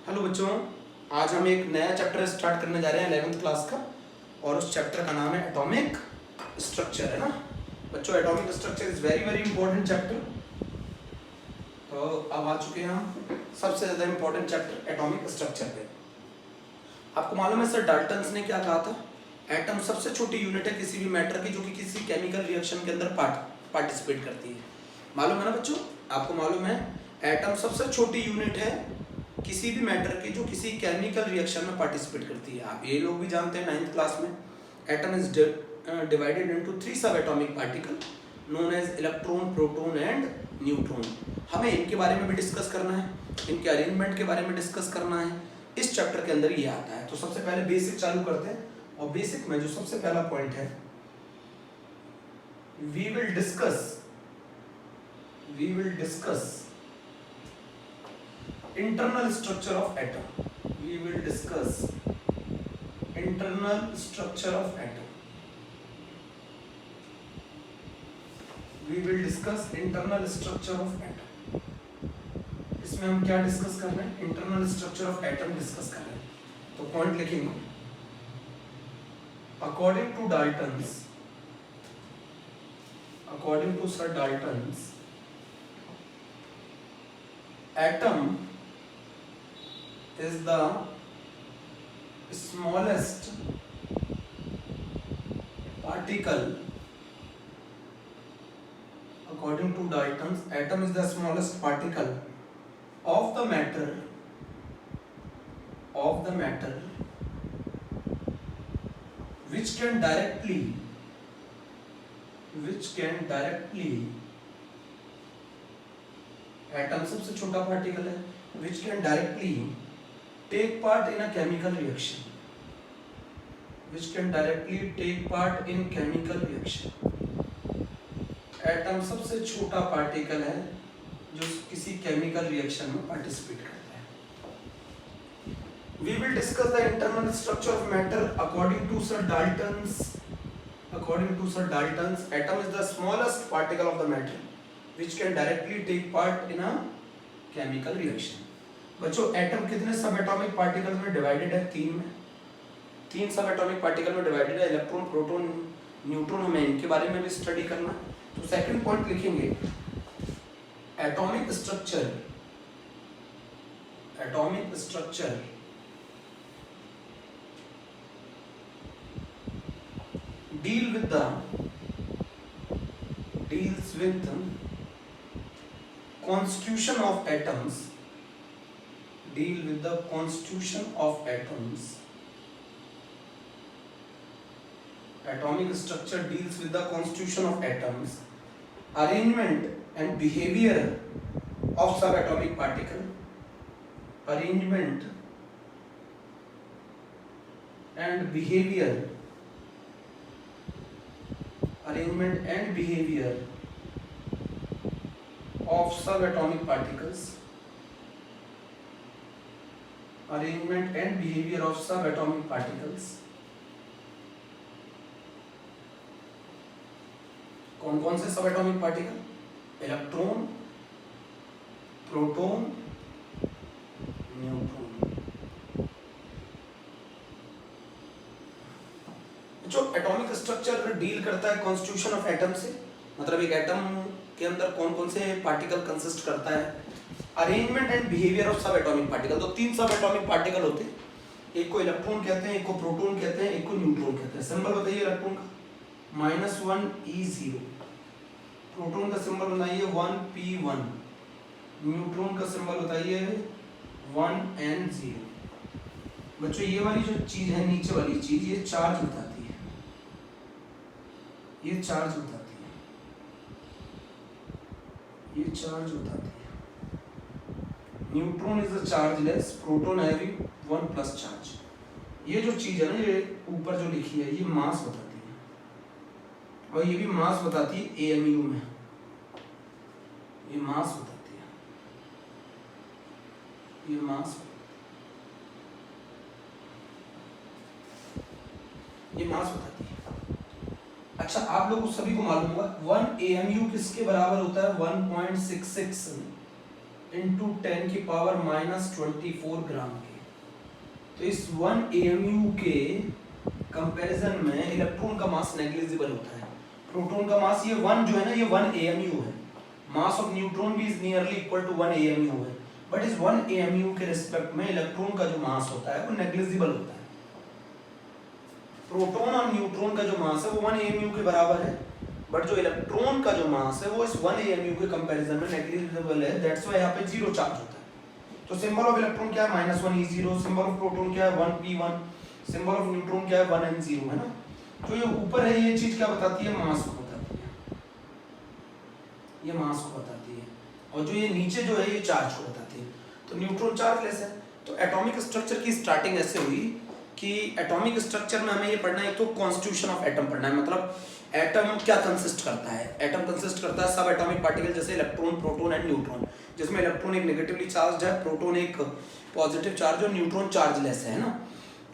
Hello बच्चों, आज हम एक नया चैप्टर स्टार्ट करने जा रहे हैं 11th क्लास का। और उस चैप्टर का नाम है एटॉमिक स्ट्रक्चर, है ना बच्चों। Atomic structure is very very important chapter. तो अब आ चुके हैं हम सबसे ज़्यादा इंपॉर्टेंट चैप्टर एटॉमिक स्ट्रक्चर पे। आपको मालूम है सर डाल्टन्स ने क्या कहा था? एटम सबसे छोटी यूनिट है किसी भी मैटर की जो कि किसी केमिकल रिएक्शन के अंदर पार्टिसिपेट करती है। मालूम है ना बच्चों? आपको मालूम है एटम सबसे छोटी यूनिट है किसी भी मैटर की जो किसी केमिकल रिएक्शन में पार्टिसिपेट करती है। आप ये लोग भी जानते हैं 9th क्लास में atom is divided into 3 subatomic particle known as electron, proton and neutron. हमें इनके बारे में भी डिस्कस करना है, इनके अरेंजमेंट के बारे में डिस्कस करना है। इस चैप्टर के अंदर ये आता है। तो सबसे पहले बेसिक चालू करते हैं। और बेसिक में जो सबसे पहला पॉइंट है, we will discuss internal structure of atom. We will discuss internal structure of atom. We will discuss internal structure of atom. इसमें हम क्या डिस्कस कर रहे हैं? Internal structure of atom discuss कर रहे हैं। तो पॉइंट लिखेंगे, according to sir Dalton's, atom is the smallest particle. According to Dalton's, atom is the smallest particle of the matter which can directly atom सबसे छोटा पार्टिकल है which can directly take part in a chemical reaction. Atom सबसे छोटा particle है जो किसी chemical reaction में participate करता है। We will discuss the internal structure of matter according to Sir Dalton's. Atom is the smallest particle of the matter which can directly take part in a chemical reaction. बच्चों atom कितने सब atomic particle में divided है? 3 subatomic particle में divided है, electron, proton, neutron. हमें इनके बारे में भी स्टडी करना। तो सेकंड पॉइंट लिखेंगे, atomic structure deals with constitution of atoms. Deal with the constitution of atoms. Atomic structure deals with the constitution of atoms, arrangement and behavior of subatomic particle, arrangement and behavior of subatomic particles. Arrangement and behavior of subatomic particles. कौन कौन से subatomic particle? Electron, proton, neutron. जो atomic structure deal करता है constitution of atom से, मतलब एक atom के अंदर कौन कौन से पार्टिकल कंसिस्ट करता है। अरेंजमेंट एंड बिहेवियर ऑफ सब एटॉमिक पार्टिकल। तो 3 सब एटॉमिक पार्टिकल होते हैं, एक को इलेक्ट्रॉन कहते हैं, एक को प्रोटॉन कहते हैं, एक को न्यूट्रॉन कहते हैं। सिंबल बताइए इलेक्ट्रॉन का -1e0, प्रोटॉन का सिंबल बताइए 1p1, न्यूट्रॉन का सिंबल बताइए 1n0। बच्चों ये वाली जो चीज है, नीचे वाली चीज, ये चार्ज बताती है, ये चार्ज बताती है। Neutron is a chargeless, proton heavy 1 plus charge. ये जो चीज है ना, ये ऊपर जो लिखी है, ये मास बताती है, और ये भी मास बताती है AMU में, ये मास बताती है, ये मास बताती है। अच्छा, आप लोग सभी को मालूम होगा 1 AMU किसके बराबर होता है? 1.66 इंटू 10⁻⁻24 ग्राम के। तो इस 1 AMU के कंपैरिजन में इलेक्ट्रॉन का मास नेग्लिजिबल होता है। प्रोटॉन का मास ये 1 जो है ना, ये 1 AMU है। मास ऑफ न्यूट्रॉन भी is nearly equal to 1 AMU है, बट इस 1 AMU के रिस्पेक्ट में इलेक्ट्रॉन का जो मास होता है वो नेग्लिजिबल होता है। प्रोटॉन और न्यूट्रॉन का जो मास है वो 1 AMU के बराबर है, बट जो इलेक्ट्रॉन का जो मास है वो इस 1 AMU के कंपैरिजन में नेग्लिजिबल है। दैट्स व्हाई यहाँ पे जीरो चार्ज होता है। तो सिंबल ऑफ इलेक्ट्रॉन क्या है? -1 E0। सिंबल ऑफ प्रोटॉन क्या है? 1 P1। सिंबल ऑफ न्यूट्रॉन क्या है? 1 N0, है ना। तो ये ऊपर है, ये चीज क्या बताती है? मास को बताती है, ये मास को बताती है। और जो ये नीचे जो है ये चार्ज को बताती है। तो न्यूट्रॉन चार्जलेस है। तो एटॉमिक स्ट्रक्चर की स्टार्टिंग ऐसे हुई कि एटॉमिक स्ट्रक्चर में हमें ये पढ़ना है, तो कॉन्स्टिट्यूशन ऑफ एटम पढ़ना है, मतलब एटम क्या कंसिस्ट करता है। एटम कंसिस्ट करता है सब एटॉमिक पार्टिकल, जैसे इलेक्ट्रॉन, प्रोटॉन एंड न्यूट्रॉन, जिसमें इलेक्ट्रॉन एक नेगेटिवली चार्ज्ड है, प्रोटॉन एक पॉजिटिव चार्ज और न्यूट्रॉन चार्जलेस है ना।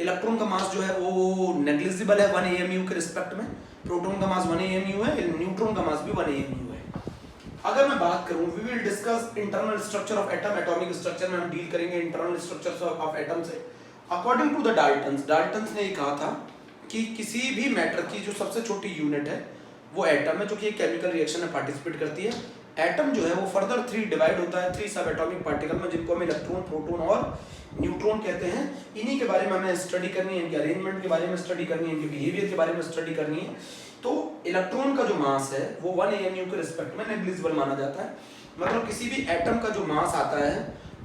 इलेक्ट्रॉन का मास जो है वो नेग्लिजिबल है 1 AMU के रिस्पेक्ट में। प्रोटॉन का मास 1 AMU है, न्यूट्रॉन का मास भी 1 AMU है। अगर मैं बात करूं, we will discuss internal structure of atom. Atomic structure में हम डील करेंगे इंटरनल स्ट्रक्चर्स ऑफ एटम से। अकॉर्डिंग टू द डाल्टन्स ने ये कहा था कि किसी भी मैटर की जो सबसे छोटी यूनिट है वो एटम है, जो कि एक केमिकल रिएक्शन में पार्टिसिपेट करती है। एटम जो है वो फर्दर 3 डिवाइड होता है 3 सब एटॉमिक पार्टिकल में, जिनको हम इलेक्ट्रॉन, प्रोटॉन और न्यूट्रॉन कहते हैं। इन्हीं के बारे में हमें स्टडी करनी है, इनके अरेंजमेंट के बारे में स्टडी करनी है, इनके बिहेवियर के बारे में स्टडी करनी है। तो इलेक्ट्रॉन का जो मास है वो 1 AMU के रिस्पेक्ट में नेग्लिजिबल माना जाता है। मतलब किसी भी एटम का जो मास आता है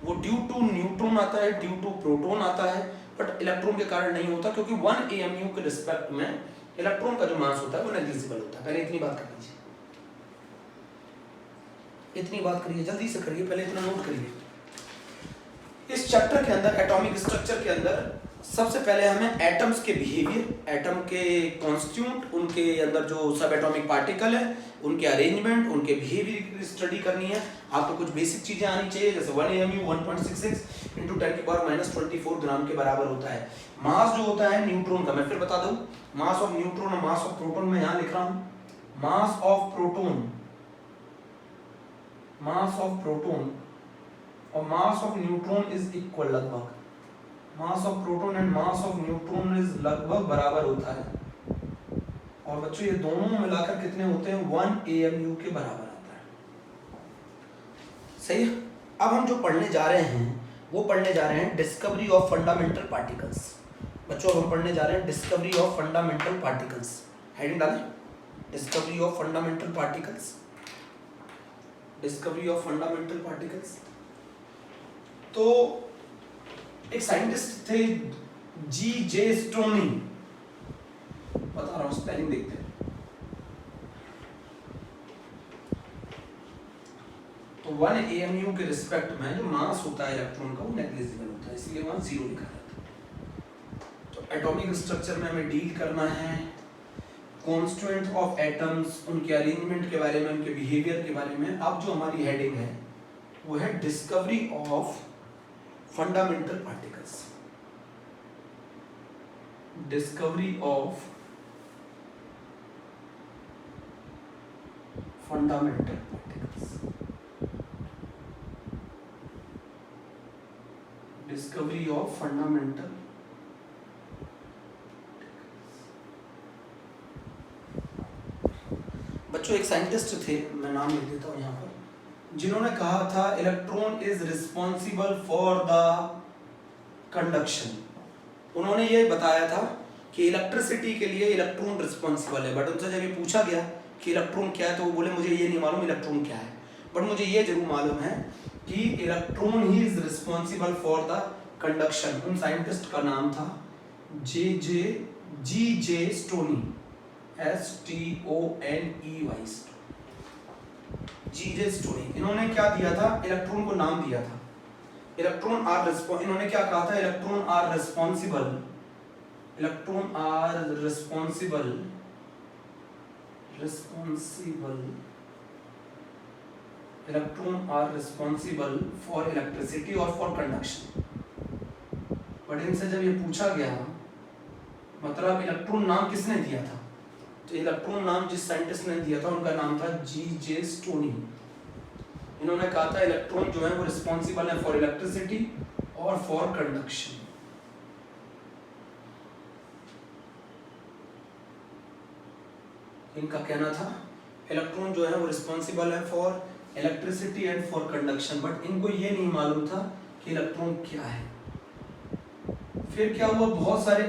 वो ड्यू टू न्यूट्रॉन आता है, ड्यू टू प्रोटॉन आता है, बट इलेक्ट्रॉन के कारण नहीं होता, क्योंकि 1 AMU के रिस्पेक्ट में इलेक्ट्रॉन का जो मास होता है वो नेग्लिजिबल होता है। पहले इतनी बात कर लीजिए, इतनी बात करिए, जल्दी से करिए, पहले इतना नोट करिए। इस चैप्टर के अंदर, एटॉमिक स्ट्रक्चर के अंदर, सबसे पहले हमें एटम्स के बिहेवियर, एटम के कॉन्स्टिट्यूट, उनके अंदर जो सब एटॉमिक पार्टिकल है, उनके अरेंजमेंट, उनके बिहेवियर की स्टडी करनी है। आपको कुछ बेसिक चीजें आनी चाहिए, जैसे 1 AMU 1.66 × 10⁻⁻24 ग्राम के बराबर होता है। मास जो होता है न्यूट्रॉन का, मैं फिर बता दूं, मास ऑफ न्यूट्रॉन और मास ऑफ प्रोटॉन में यहां लिख रहा हूं। मास ऑफ प्रोटॉन और mass of neutron is equal, लगभग mass of proton and mass of neutron is लगभग बराबर होता है। और बच्चों ये दोनों मिलाकर कितने होते हैं? 1 AMU के बराबर आता है। सही है। अब हम जो पढ़ने जा रहे हैं वो पढ़ने जा रहे हैं डिस्कवरी ऑफ फंडामेंटल पार्टिकल्स। बच्चों हम पढ़ने जा रहे हैं discovery of fundamental particles. Heading डालें, discovery of fundamental particles, discovery of fundamental particles. तो एक साइंटिस्ट थे G.J. स्टोनी, बता रहा हूं, स्पेलिंग देखते हैं। तो 1 AMU के रिस्पेक्ट में जो मास होता है इलेक्ट्रॉन का वो नेग्लिजिबल होता है, इसलिए वहां 0 लिखा जाता है। तो एटॉमिक स्ट्रक्चर में हमें डील करना है कॉन्स्टिट्यूएंट ऑफ एटम्स, उनके अरेंजमेंट के बारे में, उनके बिहेवियर के बारे में। अब जो हमारी हेडिंग है वो है discovery of fundamental particles, discovery of fundamental particles, discovery of fundamental. बच्चों एक साइंटिस्ट थे, मैं नाम लिख देता हूं यहाँ पर, जिन्होंने कहा था electron is responsible for the conduction. उन्होंने ये बताया था कि इलेक्ट्रिसिटी के लिए इलेक्ट्रॉन रिस्पॉन्सिबल है, बट उनसे जब ये पूछा गया कि इलेक्ट्रॉन क्या है तो वो बोले मुझे ये नहीं मालूम इलेक्ट्रॉन क्या है, बट मुझे ये जरूर मालूम है कि electron he is responsible for the conduction. उन साइंटिस्ट का नाम था G.J. Stony, STONEY, G.J. Stony. इन्होंने क्या दिया था? इलेक्ट्रॉन को नाम दिया था इलेक्ट्रॉन आर इन्होंने क्या कहा था? Electron are responsible, electron are responsible electron are responsible for electricity और फॉर कंडक्शन। बट इनसे जब ये पूछा गया मतलब इलेक्ट्रॉन नाम किसने दिया था, तो इलेक्ट्रॉन नाम जिस साइंटिस्ट ने दिया था उनका नाम था G.J. स्टोनी। इन्होंने कहा था इलेक्ट्रॉन जो है वो रिस्पॉन्सिबल है फॉर इलेक्ट्रिसिटी और फॉर कंडक्शन। इनका कहना था इलेक्ट्रॉन जो है वो रिस्पॉन्सिबल है for electricity and for conduction, but इनको ये नहीं मालूम था कि इलेक्ट्रॉन क्या है। फिर क्या हुआ, बहुत सारे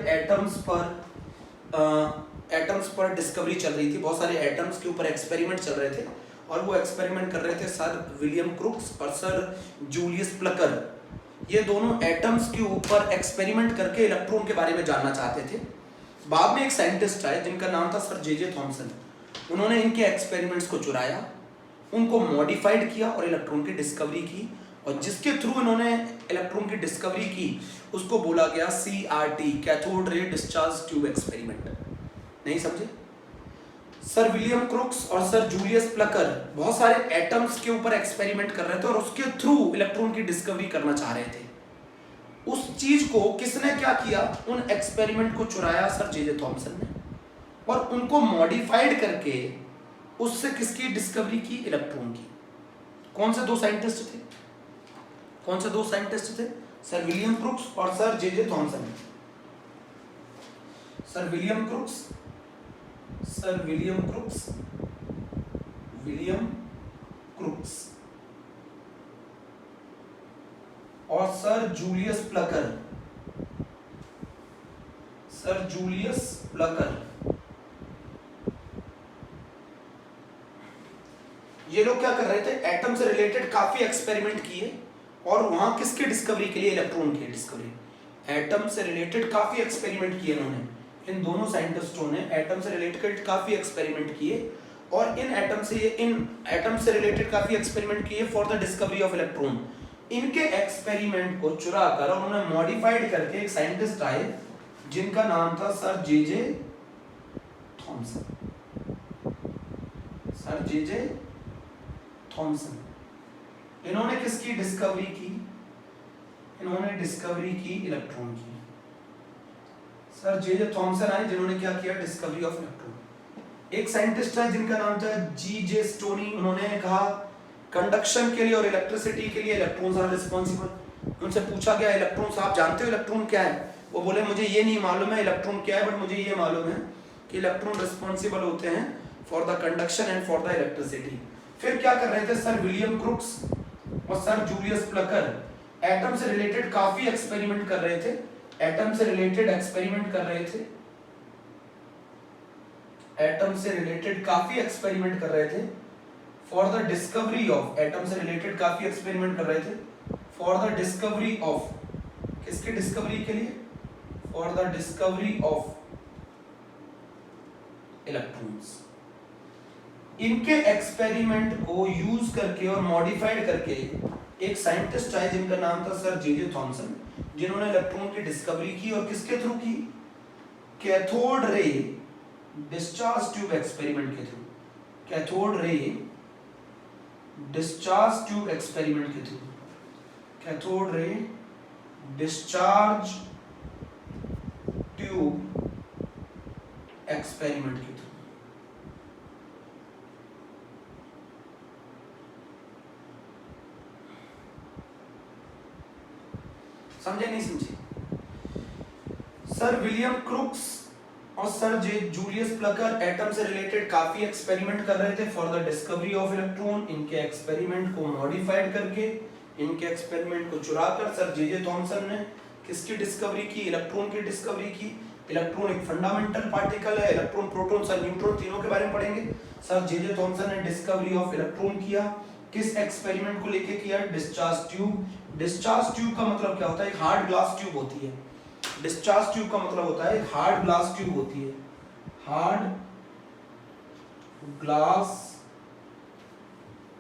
एटम्स पर डिस्कवरी चल रही थी, बहुत सारे एटम्स के ऊपर एक्सपेरिमेंट चल रहे थे, और वो एक्सपेरिमेंट कर रहे थे सर विलियम क्रुक्स और सर जूलियस प्लकर। ये दोनों एटम्स के ऊपर एक्सपेरिमेंट करके इलेक्ट्रॉन के बारे में जानना चाहते थे। बाद में एक साइंटिस्ट आए जिनका नाम था सर जे थॉमसन। उन्होंने इनके एक्सपेरिमेंट्स को चुराया, उनको मॉडिफाइड किया और इलेक्ट्रॉन की डिस्कवरी की, और जिसके थ्रू इन्होंने इलेक्ट्रॉन की डिस्कवरी की उसको बोला गया CRT, cathode ray discharge tube experiment. नहीं समझे? सर विलियम क्रुक्स और सर जूलियस प्लकर बहुत सारे एटम्स के ऊपर एक्सपेरिमेंट कर रहे थे और उसके थ्रू इलेक्ट्रॉन की डिस्कवरी करना चाह रहे थे। उस चीज को किसने क्या किया, उन एक्सपेरिमेंट को चुराया सर जे थॉमसन ने, और उनको मॉडिफाइड करके उससे किसकी डिस्कवरी की, इलेक्ट्रॉन की। कौन से दो साइंटिस्ट थे? कौन से दो साइंटिस्ट थे? सर विलियम क्रुक्स और sir J Thompson. Sir William Crookes और सर जूलियस प्लकर। ये लोग क्या कर रहे थे, एटम से रिलेटेड काफी एक्सपेरिमेंट किए, और वहां किसकी डिस्कवरी के लिए, इलेक्ट्रॉन की डिस्कवरी। एटम से रिलेटेड काफी एक्सपेरिमेंट किए इन्होंने, इन दोनों साइंटिस्टों ने एटम से रिलेटेड काफी एक्सपेरिमेंट किए, और इन एटम से रिलेटेड काफी एक्सपेरिमेंट किए for the discovery of electron. इनके एक्सपेरिमेंट को चुरा कर उन्होंने मॉडिफाइड करके एक साइंटिस्ट आए जिनका नाम था सर जे थॉमसन। इन्होंने किसकी डिस्कवरी की? इन्होंने डिस्कवरी की इलेक्ट्रॉन की। सर जे थॉमसन आए जिन्होंने क्या किया, डिस्कवरी ऑफ इलेक्ट्रॉन। एक साइंटिस्ट है जिनका नाम था G.J. स्टोनी। उन्होंने कहा कंडक्शन के लिए और इलेक्ट्रिसिटी के लिए इलेक्ट्रॉन्स आर रिस्पॉन्सिबल। उनसे पूछा गया इलेक्ट्रॉन्स आप जानते हो इलेक्ट्रॉन क्या है? वो बोले मुझे ये नहीं मालूम है इलेक्ट्रॉन क्या है, बट मुझे ये मालूम है कि इलेक्ट्रॉन रिस्पॉन्सिबल होते हैं for the conduction and for the electricity. फिर क्या कर रहे थे सर विलियम क्रुक्स और सर जूलियस प्लकर, एटम से रिलेटेड काफी एक्सपेरिमेंट कर रहे थे, एटम से रिलेटेड काफी एक्सपेरिमेंट कर रहे थे for the discovery of, atom से रिलेटेड काफी एक्सपेरिमेंट कर रहे थे फॉर द डिस्कवरी ऑफ, किसकी डिस्कवरी के लिए, for the discovery of electrons. इनके एक्सपेरिमेंट को यूज करके और मॉडिफाइड करके एक साइंटिस्ट आए जिनका नाम था सर जे थॉमसन, जिन्होंने इलेक्ट्रॉन की डिस्कवरी की, और किसके थ्रू की, cathode ray discharge tube experiment के through. Cathode ray discharge tube experiment के through, cathode ray discharge tube experiment के थ्रू। समझे नहीं समझे? सर विलियम क्रुक्स और सर जूलियस प्लकर एटम से रिलेटेड काफी एक्सपेरिमेंट कर रहे थे for the discovery of electron. इनके एक्सपेरिमेंट को मॉडिफाइड करके, इनके एक्सपेरिमेंट को चुराकर सर जे थॉमसन ने किसकी डिस्कवरी की, इलेक्ट्रॉन की डिस्कवरी की। इलेक्ट्रॉन एक फंडामेंटल पार्टिकल है, इलेक्ट्रॉन प्रोटॉन सर न्यूट्रॉन तीनों के बारे में पढ़ेंगे। सर जे थॉमसन ने डिस्कवरी ऑफ इलेक्ट्रॉन किया, किस एक्सपेरिमेंट को लेके किया, डिस्चार्ज ट्यूब। डिस्चार्ज ट्यूब का मतलब क्या होता है, एक हार्ड ग्लास ट्यूब होती है। डिस्चार्ज ट्यूब का मतलब होता है एक हार्ड ग्लास ट्यूब होती है, hard glass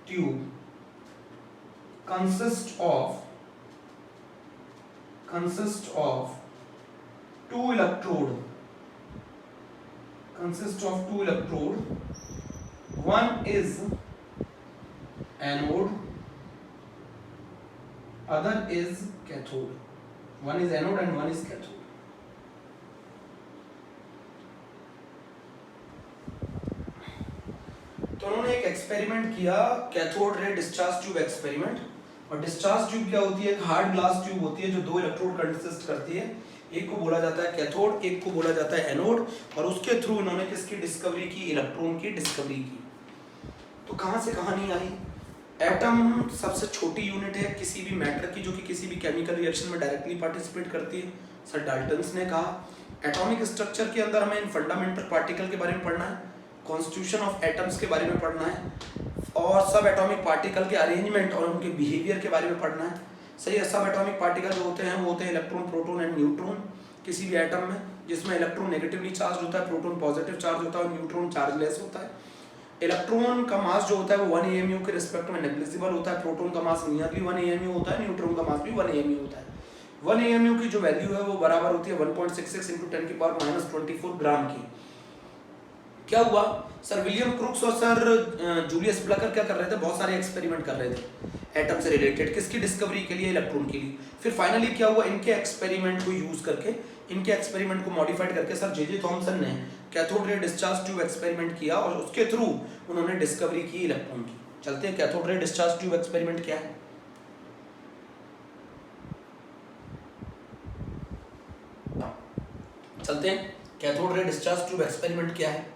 tube consist of two electrode, one is anode, other is cathode, one is anode and one is cathode। तो उन्होंने एक एक्सपेरिमेंट किया, cathode ray discharge tube experiment. और डिस्चार्ज ट्यूब क्या होती है? एक हार्ड ग्लास ट्यूब होती है जो 2 इलेक्ट्रोड कंसिस्ट करती है। एक को बोला जाता है कैथोड, एक को बोला जाता है एनोड। और उसके थ्रू इन्होंने किसकी डिस्कवरी की? इलेक्ट्रॉन की डिस्कवरी की। तो कहाँ से कहानी आई? एटम सबसे छोटी यूनिट है किसी भी मैटर की जो कि किसी भी केमिकल रिएक्शन में डायरेक्टली पार्टिसिपेट करती है। सर डाल्टन्स ने कहा एटॉमिक स्ट्रक्चर के अंदर हमें इन फंडामेंटल पार्टिकल के बारे में पढ़ना है, कॉन्स्टिट्यूशन ऑफ एटम्स के बारे में पढ़ना है, और सब एटॉमिक पार्टिकल के अरेंजमेंट और उनके बिहेवियर के बारे में पढ़ना है। सही है। सब एटॉमिक पार्टिकल जो होते हैं वो होते हैं इलेक्ट्रॉन, प्रोटॉन एंड न्यूट्रॉन किसी भी एटम में, जिसमें इलेक्ट्रॉन नेगेटिवली चार्ज होता है, प्रोटॉन पॉजिटिव चार्ज होता है और न्यूट्रॉन चार्जलेस होता है। इलेक्ट्रॉन का मास जो होता है वो 1 AMU के रिस्पेक्ट में नेग्लिजिबल होता है, प्रोटॉन का मास नियरली 1 AMU होता है, न्यूट्रॉन का मास भी 1 AMU होता है। 1 AMU की जो वैल्यू है वो बराबर होती है 1.66 × 10⁻⁻24 ग्राम की। क्या हुआ? सर विलियम क्रूक्स और सर जूलियस ब्लकर क्या कर रहे थे? बहुत सारे एक्सपेरिमेंट कर रहे थे एटम से रिलेटेड। किसकी डिस्कवरी के लिए? इलेक्ट्रॉन के लिए। फिर फाइनली क्या हुआ? इनके एक्सपेरिमेंट को यूज करके, इनके एक्सपेरिमेंट को मॉडिफाइड करके सर जे थॉमसन ने cathode ray discharge tube experiment किया और उसके थ्रू उन्होंने डिस्कवरी की इलेक्ट्रॉन की। चलते हैं cathode ray discharge tube experiment क्या है। चलते हैं cathode ray discharge tube experiment क्या है।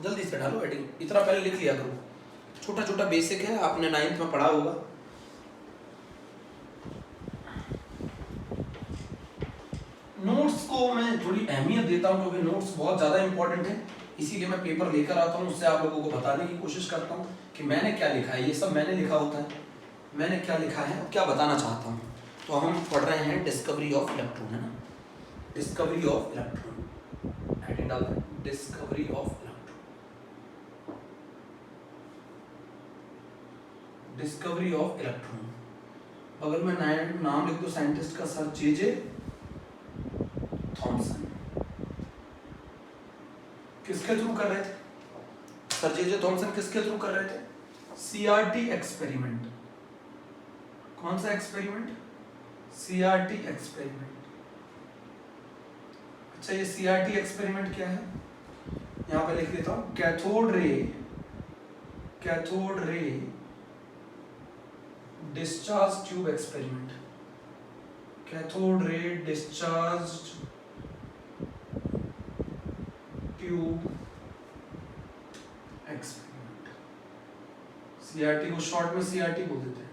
जल्दी से डालो हेडिंग, इतना पहले लिख लिया करो, छोटा छोटा बेसिक है, आपने 9th में पढ़ा होगा। नोट्स को मैं थोड़ी अहमियत देता हूँ क्योंकि नोट्स बहुत ज़्यादा इंपॉर्टेंट है, इसीलिए मैं पेपर लेकर आता हूँ, उससे आप लोगों को बताने की कोशिश करता हूँ कि मैंने क्या लिखा है। ये सब मैंने लिखा होता है, मैंने क्या लिखा है और क्या बताना चाहता हूँ। तो हम पढ़ रहे हैं डिस्कवरी ऑफ इलेक्ट्रॉन, है ना, डिस्कवरी ऑफ इलेक्ट्रॉन, हेडिंग डाल दें discovery of electron, discovery of electron. बगल में नाम लिख दो साइंटिस्ट का, सर जे थॉमसन। किसके थ्रू कर रहे थे? सर जे थॉमसन किसके थ्रू कर रहे थे? CRT experiment. कौन सा एक्सपेरिमेंट? CRT experiment. अच्छा ये CRT एक्सपेरिमेंट क्या है? यहां पे लिख देता हूं, cathode ray discharge tube experiment, cathode ray discharge tube experiment. CRT को शॉर्ट में CRT बोल देते हैं,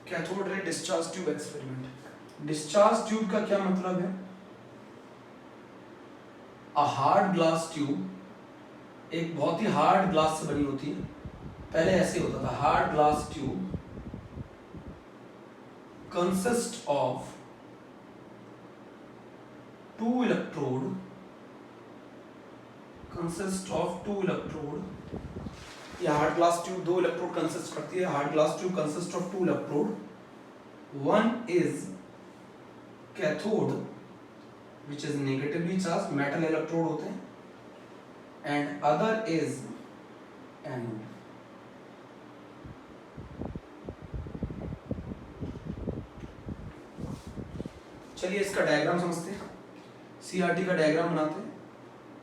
cathode ray discharge tube experiment. Discharge tube का क्या मतलब है? अ हार्ड ग्लास ट्यूब, एक बहुत ही हार्ड ग्लास से बनी होती है, पहले ऐसे होता था। Hard glass tube consist of 2 electrode, ये hard glass tube 2 electrode consist करती है। Hard glass tube consist of 2 electrode, one is cathode which is negatively charged, metal electrode होते हैं, and other is anode। चलिए इसका डायग्राम समझते हैं। CRT का डायग्राम बनाते हैं,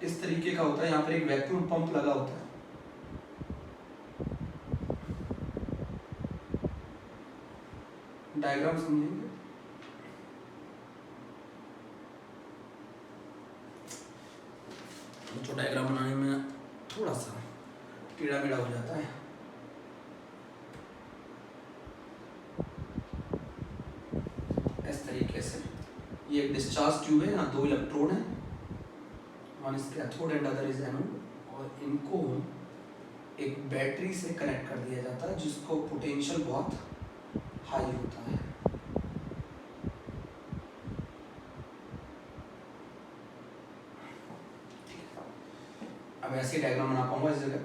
इस तरीके का होता है। यहाँ पर एक वैक्यूम पंप लगा होता है, डायग्राम समझेंगे। तो डायग्राम बनाने में थोड़ा सा टेढ़ा मेढ़ा हो जाता है। इस तरीके से ये एक डिस्चार्ज ट्यूब है, यहाँ 2 इलेक्ट्रोड हैं, one is cathode and other is anode, और इनको एक बैटरी से कनेक्ट कर दिया जाता है जिसको पोटेंशियल बहुत हाई होता है। अब ऐसे डायग्राम बना पाऊंगा इस जगह।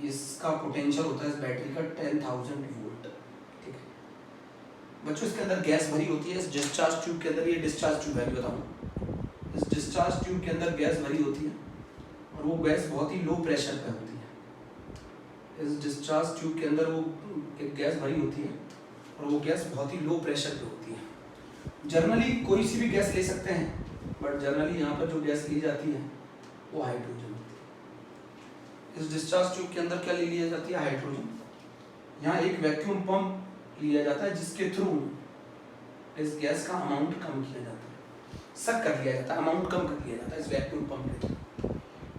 इसका पोटेंशियल होता है इस बैटरी का 10,000 वोल्ट। ठीक है बच्चों, इसके अंदर गैस भरी होती है। इस डिस्चार्ज ट्यूब के अंदर, ये डिस्चार्ज ट्यूब है बताऊँ, इस डिस्चार्ज ट्यूब के अंदर गैस भरी होती है और वो गैस बहुत ही लो प्रेशर पे होती है। इस डिस्चार्ज ट्यूब के अंदर वो एक गैस भरी होती है और वो गैस बहुत ही लो प्रेशर पे होती है। जनरली कोई सी भी गैस ले सकते हैं, बट जनरली यहाँ पर जो गैस ली जाती है वो हाइड्रोजन होती है। इस डिस्चार्ज ट्यूब के अंदर क्या ले लिया जाती है? हाइड्रोजन। यहाँ एक वैक्यूम पंप लिया जाता है जिसके थ्रू इस गैस का अमाउंट कम किया जाता है, सक कर लिया जाता है, अमाउंट कम कर लिया जाता है इस वैक्यूम पंप के थ्रू।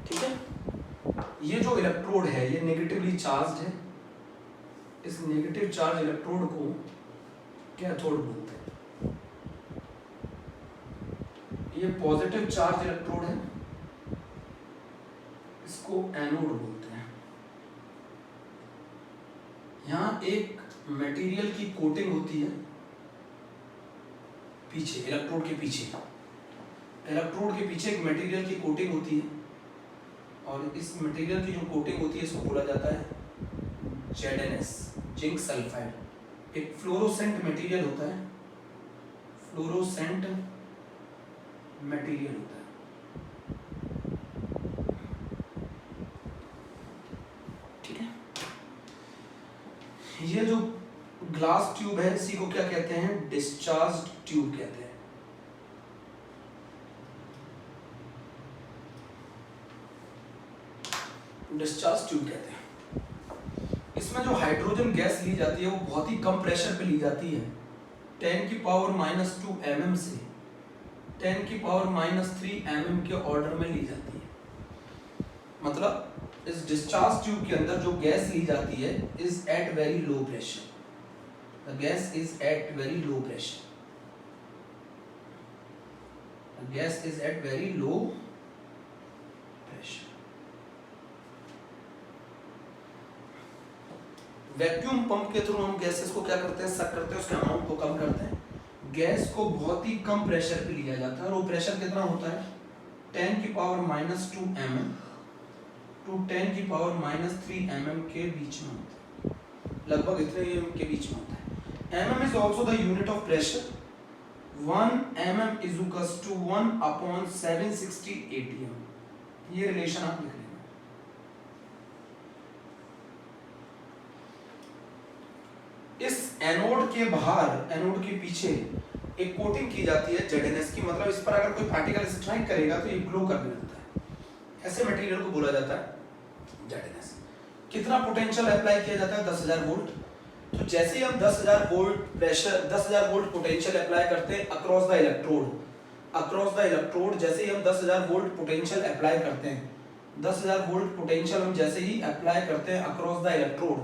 ठीक है, ये जो इलेक्ट्रोड है ये नेगेटिवली चार्ज है। इस नेगेटिव चार्ज इलेक्ट्रोड को कैथोड बोलते हैं। ये पॉजिटिव चार्ज इलेक्ट्रोड है, इसको एनोड बोलते हैं। यहाँ एक मटेरियल की कोटिंग होती है पीछे, इलेक्ट्रोड के पीछे, इलेक्ट्रोड के पीछे एक मटेरियल की कोटिंग होती है और इस मटेरियल की जो कोटिंग होती है इसको बोला जाता है ZnS, जिंक सल्फाइड। एक फ्लोरोसेंट मटेरियल होता है, फ्लोरोसेंट मटेरियल होता है। ठीक है, ये जो ग्लास ट्यूब है इसी को क्या कहते हैं? डिस्चार्ज ट्यूब कहते हैं। डिस्चार्ज ट्यूब कहते हैं। इसमें जो हाइड्रोजन गैस ली जाती है वो बहुत ही कम प्रेशर पे ली जाती है, 10⁻⁻² mm से 10⁻³ mm के ऑर्डर में ली जाती है। मतलब इस डिस्चार्ज ट्यूब के अंदर जो गैस ली जाती है is at very low pressure, the gas is at very low pressure, the gas is at very low pressure. Vacuum pump के थ्रू हम गैसेस को क्या करते हैं? सक करते हैं, उसके अमाउंट को कम करते हैं। गैस को बहुत ही कम प्रेशर पे लिया जाता है और वो प्रेशर कितना होता है? 10⁻² mm टू 10⁻³ mm के बीच में होता है, लगभग इतने के बीच में होता है। mm is also the unit of pressure. 1 mm is equals to 1/760 atm। ये रिलेशन आप लिख लेना। इस एनोड के बाहर, एनोड के पीछे एक कोटिंग की जाती है ZnS की, मतलब इस पर अगर कोई पार्टिकल स्ट्राइक करेगा तो ये ग्लो करने लगता है। ऐसे मटेरियल को बोला जाता है ZnS। कितना पोटेंशियल अप्लाई किया जाता है? 10,000 वोल्ट। तो जैसे ही हम 10,000 volt pressure, 10,000 volt potential apply करते हैं across the electrode, across the electrode जैसे ही हम 10,000 वोल्ट पोटेंशियल अप्लाई करते हैं, 10,000 वोल्ट पोटेंशियल हम जैसे ही अप्लाई करते हैं अक्रॉस द इलेक्ट्रोड,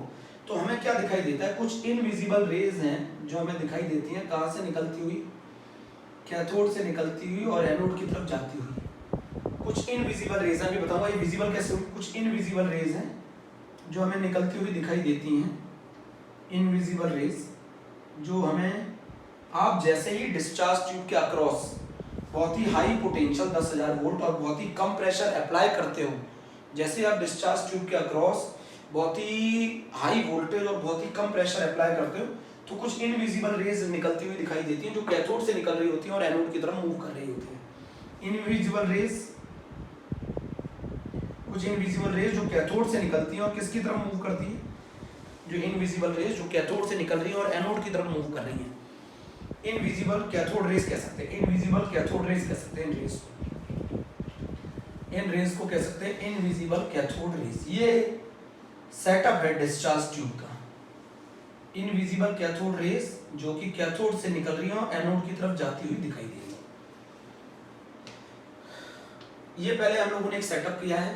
तो हमें क्या दिखाई देता है? कुछ इनविजिबल रेज हैं जो हमें दिखाई देती हैं। कहाँ से निकलती हुई? कैथोड से निकलती हुई और एनोड की तरफ जाती हुई। कुछ इनविजिबल रेज हैं, मैं बताऊंगा ये विजिबल कैसे हुई। कुछ इनविजिबल रेज हैं जो हमें निकलती हुई दिखाई देती हैं, इनविजिबल रेज जो हमें, आप जैसे ही डिस्चार्ज ट्यूब के अक्रॉस बहुत ही हाई पोटेंशियल 10,000 वोल्ट और बहुत ही कम प्रेशर अप्लाई करते हो, जैसे ही आप डिस्चार्ज ट्यूब के अक्रॉस बहुत ही हाई वोल्टेज और बहुत ही कम प्रेशर अप्लाई करते हो तो कुछ इनविजिबल रेज निकलती हुई दिखाई देती हैं जो कैथोड से निकल रही होती हैं और एनोड की तरफ मूव कर रही होती हैं। इनविजिबल रेज, कुछ इनविजिबल रेज जो कैथोड से निकलती हैं और किसकी तरफ मूव करती हैं? जो इनविजिबल रेज जो कैथोड से निकल रही हैं और एनोड की तरफ मूव कर रही हैं। इनविजिबल कैथोड रेज कह सकते हैं, इनविजिबल कैथोड रेज कह सकते हैं इन रेज को, इन रेज को कह सकते हैं इनविजिबल कैथोड रेज। ये सेटअप है डिस्चार्ज ट्यूब का। इनविजिबल कैथोड रेज जो कि कैथोड से निकल रही है और एनोड की तरफ जाती हुई दिखाई दे रही है। ये पहले हम लोगों ने एक सेटअप किया है।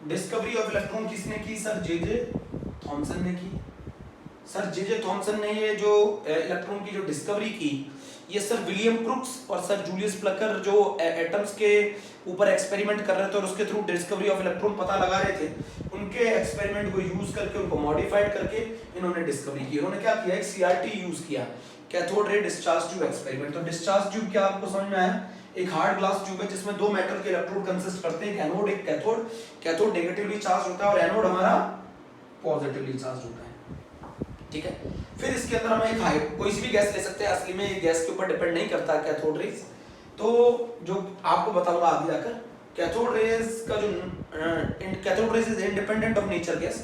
डिस्कवरी ऑफ इलेक्ट्रॉन किसने की? सर जे थॉमसन ने की। सर जे थॉमसन ने ये जो इलेक्ट्रॉन की जो डिस्कवरी की, ये सर विलियम क्रुक्स और सर जूलियस प्लकर जो एटम्स के ऊपर एक्सपेरिमेंट कर रहे थे और उसके थ्रू डिस्कवरी ऑफ इलेक्ट्रॉन पता लगा रहे थे, उनके एक्सपेरिमेंट को यूज करके, उनको मॉडिफाइड करके इन्होंने डिस्कवरी की। उन्होंने क्या किया? एक CRT यूज किया, cathode ray discharge tube experiment. तो डिस्चार्ज ट्यूब क्या आपको समझ में आया? एक हार्ड ग्लास ट्यूब है जिसमें दो मेटल के इलेक्ट्रोड कंसिस्ट करते हैं, एक एनोड एक कैथोड। कैथोड नेगेटिवली चार्ज होता है और एनोड हमारा पॉजिटिवली चार्ज होता है। ठीक है, फिर इसके अंदर हम एक कोई सी भी गैस ले सकते हैं, असली में ये गैस के ऊपर डिपेंड नहीं करता कैथोड रेज। तो जो आपको बताऊंगा आगे जाकर, कैथोड रेज का जो cathode rays is independent of nature gas.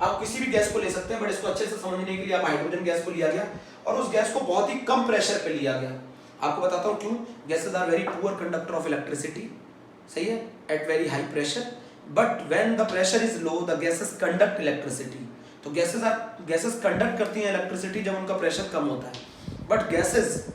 आप किसी भी गैस को ले सकते हैं, बट इसको अच्छे से समझने के लिए आप हाइड्रोजन गैस को लिया गया और उस गैस को बहुत ही कम प्रेशर पे लिया गया। आपको बताता हूँ क्यों। Gases are very poor conductor of electricity, सही है, at very high pressure. But when the pressure is low the gases conduct electricity. तो गैसेस कंडक्ट करती हैं इलेक्ट्रिसिटी जब उनका प्रेशर कम होता है। बट गैसेस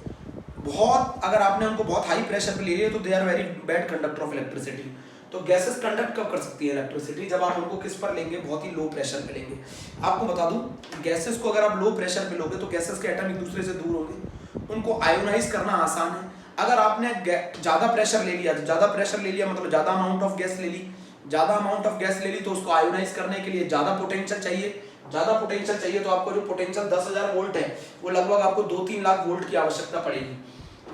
बहुत, अगर आपने उनको बहुत हाई प्रेशर पे ले लिया तो they are very bad conductor of electricity. तो गैसेस कंडक्ट कब कर सकती है इलेक्ट्रिसिटी? जब आप उनको किस पर लेंगे? बहुत ही लो प्रेशर पे लेंगे। आपको बता दूं, गैसेस को अगर आप लो प्रेशर पे लोगे तो गैसेस के एटम एक दूसरे से दूर होंगे, उनको आयोनाइज करना आसान है। अगर आपने ज़्यादा प्रेशर ले लिया, ज़्यादा प्रेशर ले लिया मतलब ज़्यादा अमाउंट ऑफ गैस ले ली, ज़्यादा अमाउंट ऑफ गैस ले ली तो उसको आयोनाइज करने के लिए ज़्यादा पोटेंशियल चाहिए। ज़्यादा पोटेंशियल चाहिए तो आपको जो पोटेंशियल 10,000 वोल्ट है वो लगभग आपको 2-3 लाख वोल्ट की आवश्यकता पड़ेगी।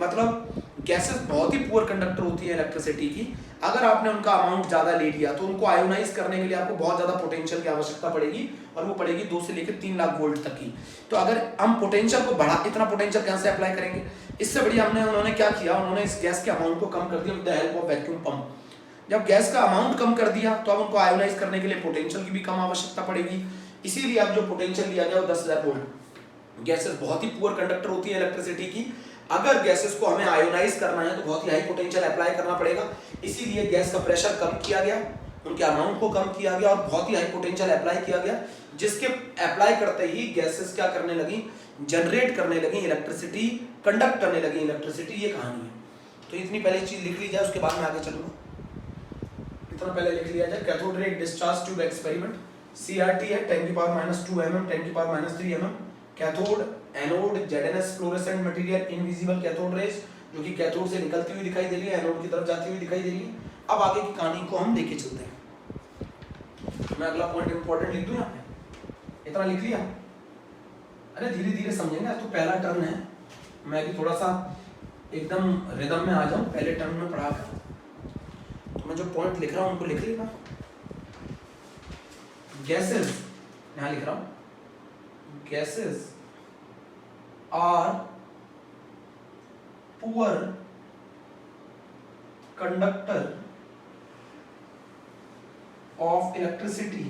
मतलब गैसेस बहुत ही पुअर कंडक्टर होती है इलेक्ट्रिसिटी की। अगर आपने उनका अमाउंट ज़्यादा ले लिया तो उनको आयोनाइज करने के लिए आपको बहुत ज़्यादा पोटेंशियल की आवश्यकता पड़ेगी, और वो पड़ेगी 2 से लेकर 3 लाख वोल्ट तक की। तो अगर हम पोटेंशियल को बढ़ा, इतना पोटेंशियल कैसे अप्लाई करेंगे? इससे बढ़िया उन्होंने क्या किया, उन्होंने इस गैस के अमाउंट को कम कर दिया with the help of vacuum pump. जब गैस का अमाउंट कम कर दिया तो अब उनको आयोनाइज करने के लिए पोटेंशियल की भी कम आवश्यकता पड़ेगी, इसीलिए अब जो पोटेंशियल दिया गया वो 10,000 वोल्ट। गैसेस बहुत ही पुअर कंडक्टर होती है इलेक्ट्रिसिटी की। अगर गैसेस को हमें आयोनाइज करना है तो बहुत ही हाई पोटेंशियल अप्लाई करना पड़ेगा, इसीलिए गैस का प्रेशर कम किया गया, उनके अमाउंट को कम किया गया और बहुत ही हाई पोटेंशियल अप्लाई किया गया, जिसके अप्लाई करते ही गैसेस क्या करने लगी? जनरेट करने लगी इलेक्ट्रिसिटी, कंडक्ट करने लगी इलेक्ट्रिसिटी। ये कहानी है। तो इतनी पहले चीज लिख ली जाए, उसके बाद में आगे चलूंगा। इतना पहले लिख लिया जाए। Cathode ray discharge tube experiment, CRT है 10⁻² mm 10⁻³ mm। Cathode, anode, ZNS fluorescent material, invisible cathode rays जो कि कैथोड से निकलती हुई दिखाई दे रही है, एनोड की तरफ जाती हुई दिखाई दे रही है। अब आगे की कहानी को हम लेके चलते हैं। मैं अगला पॉइंट इंपॉर्टेंट लिख दूं यहाँ पे, इतना लिख लिया। अरे धीरे धीरे समझेंगे, तो पहला टर्न है, मैं भी थोड़ा सा एकदम रिदम में आ जाऊं पहले टर्न में पढ़ा कर। तो मैं जो पॉइंट लिख रहा हूं उनको लिख लेगा। गैसेस, यहां लिख रहा हूं, gases are poor conductor of electricity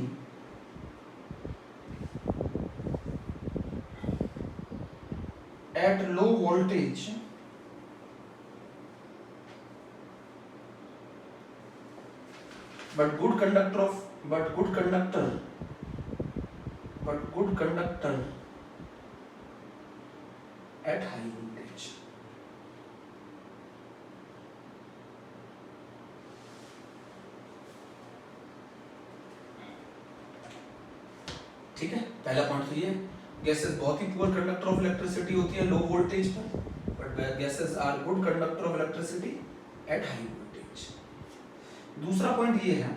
at low voltage but good conductor at high voltage। ठीक है, पहला पॉइंट तो ये है, गैसेस बहुत ही पुअर कंडक्टर ऑफ इलेक्ट्रिसिटी होती है लो वोल्टेज पर, but gases are good conductor of electricity at high voltage. दूसरा पॉइंट ये है,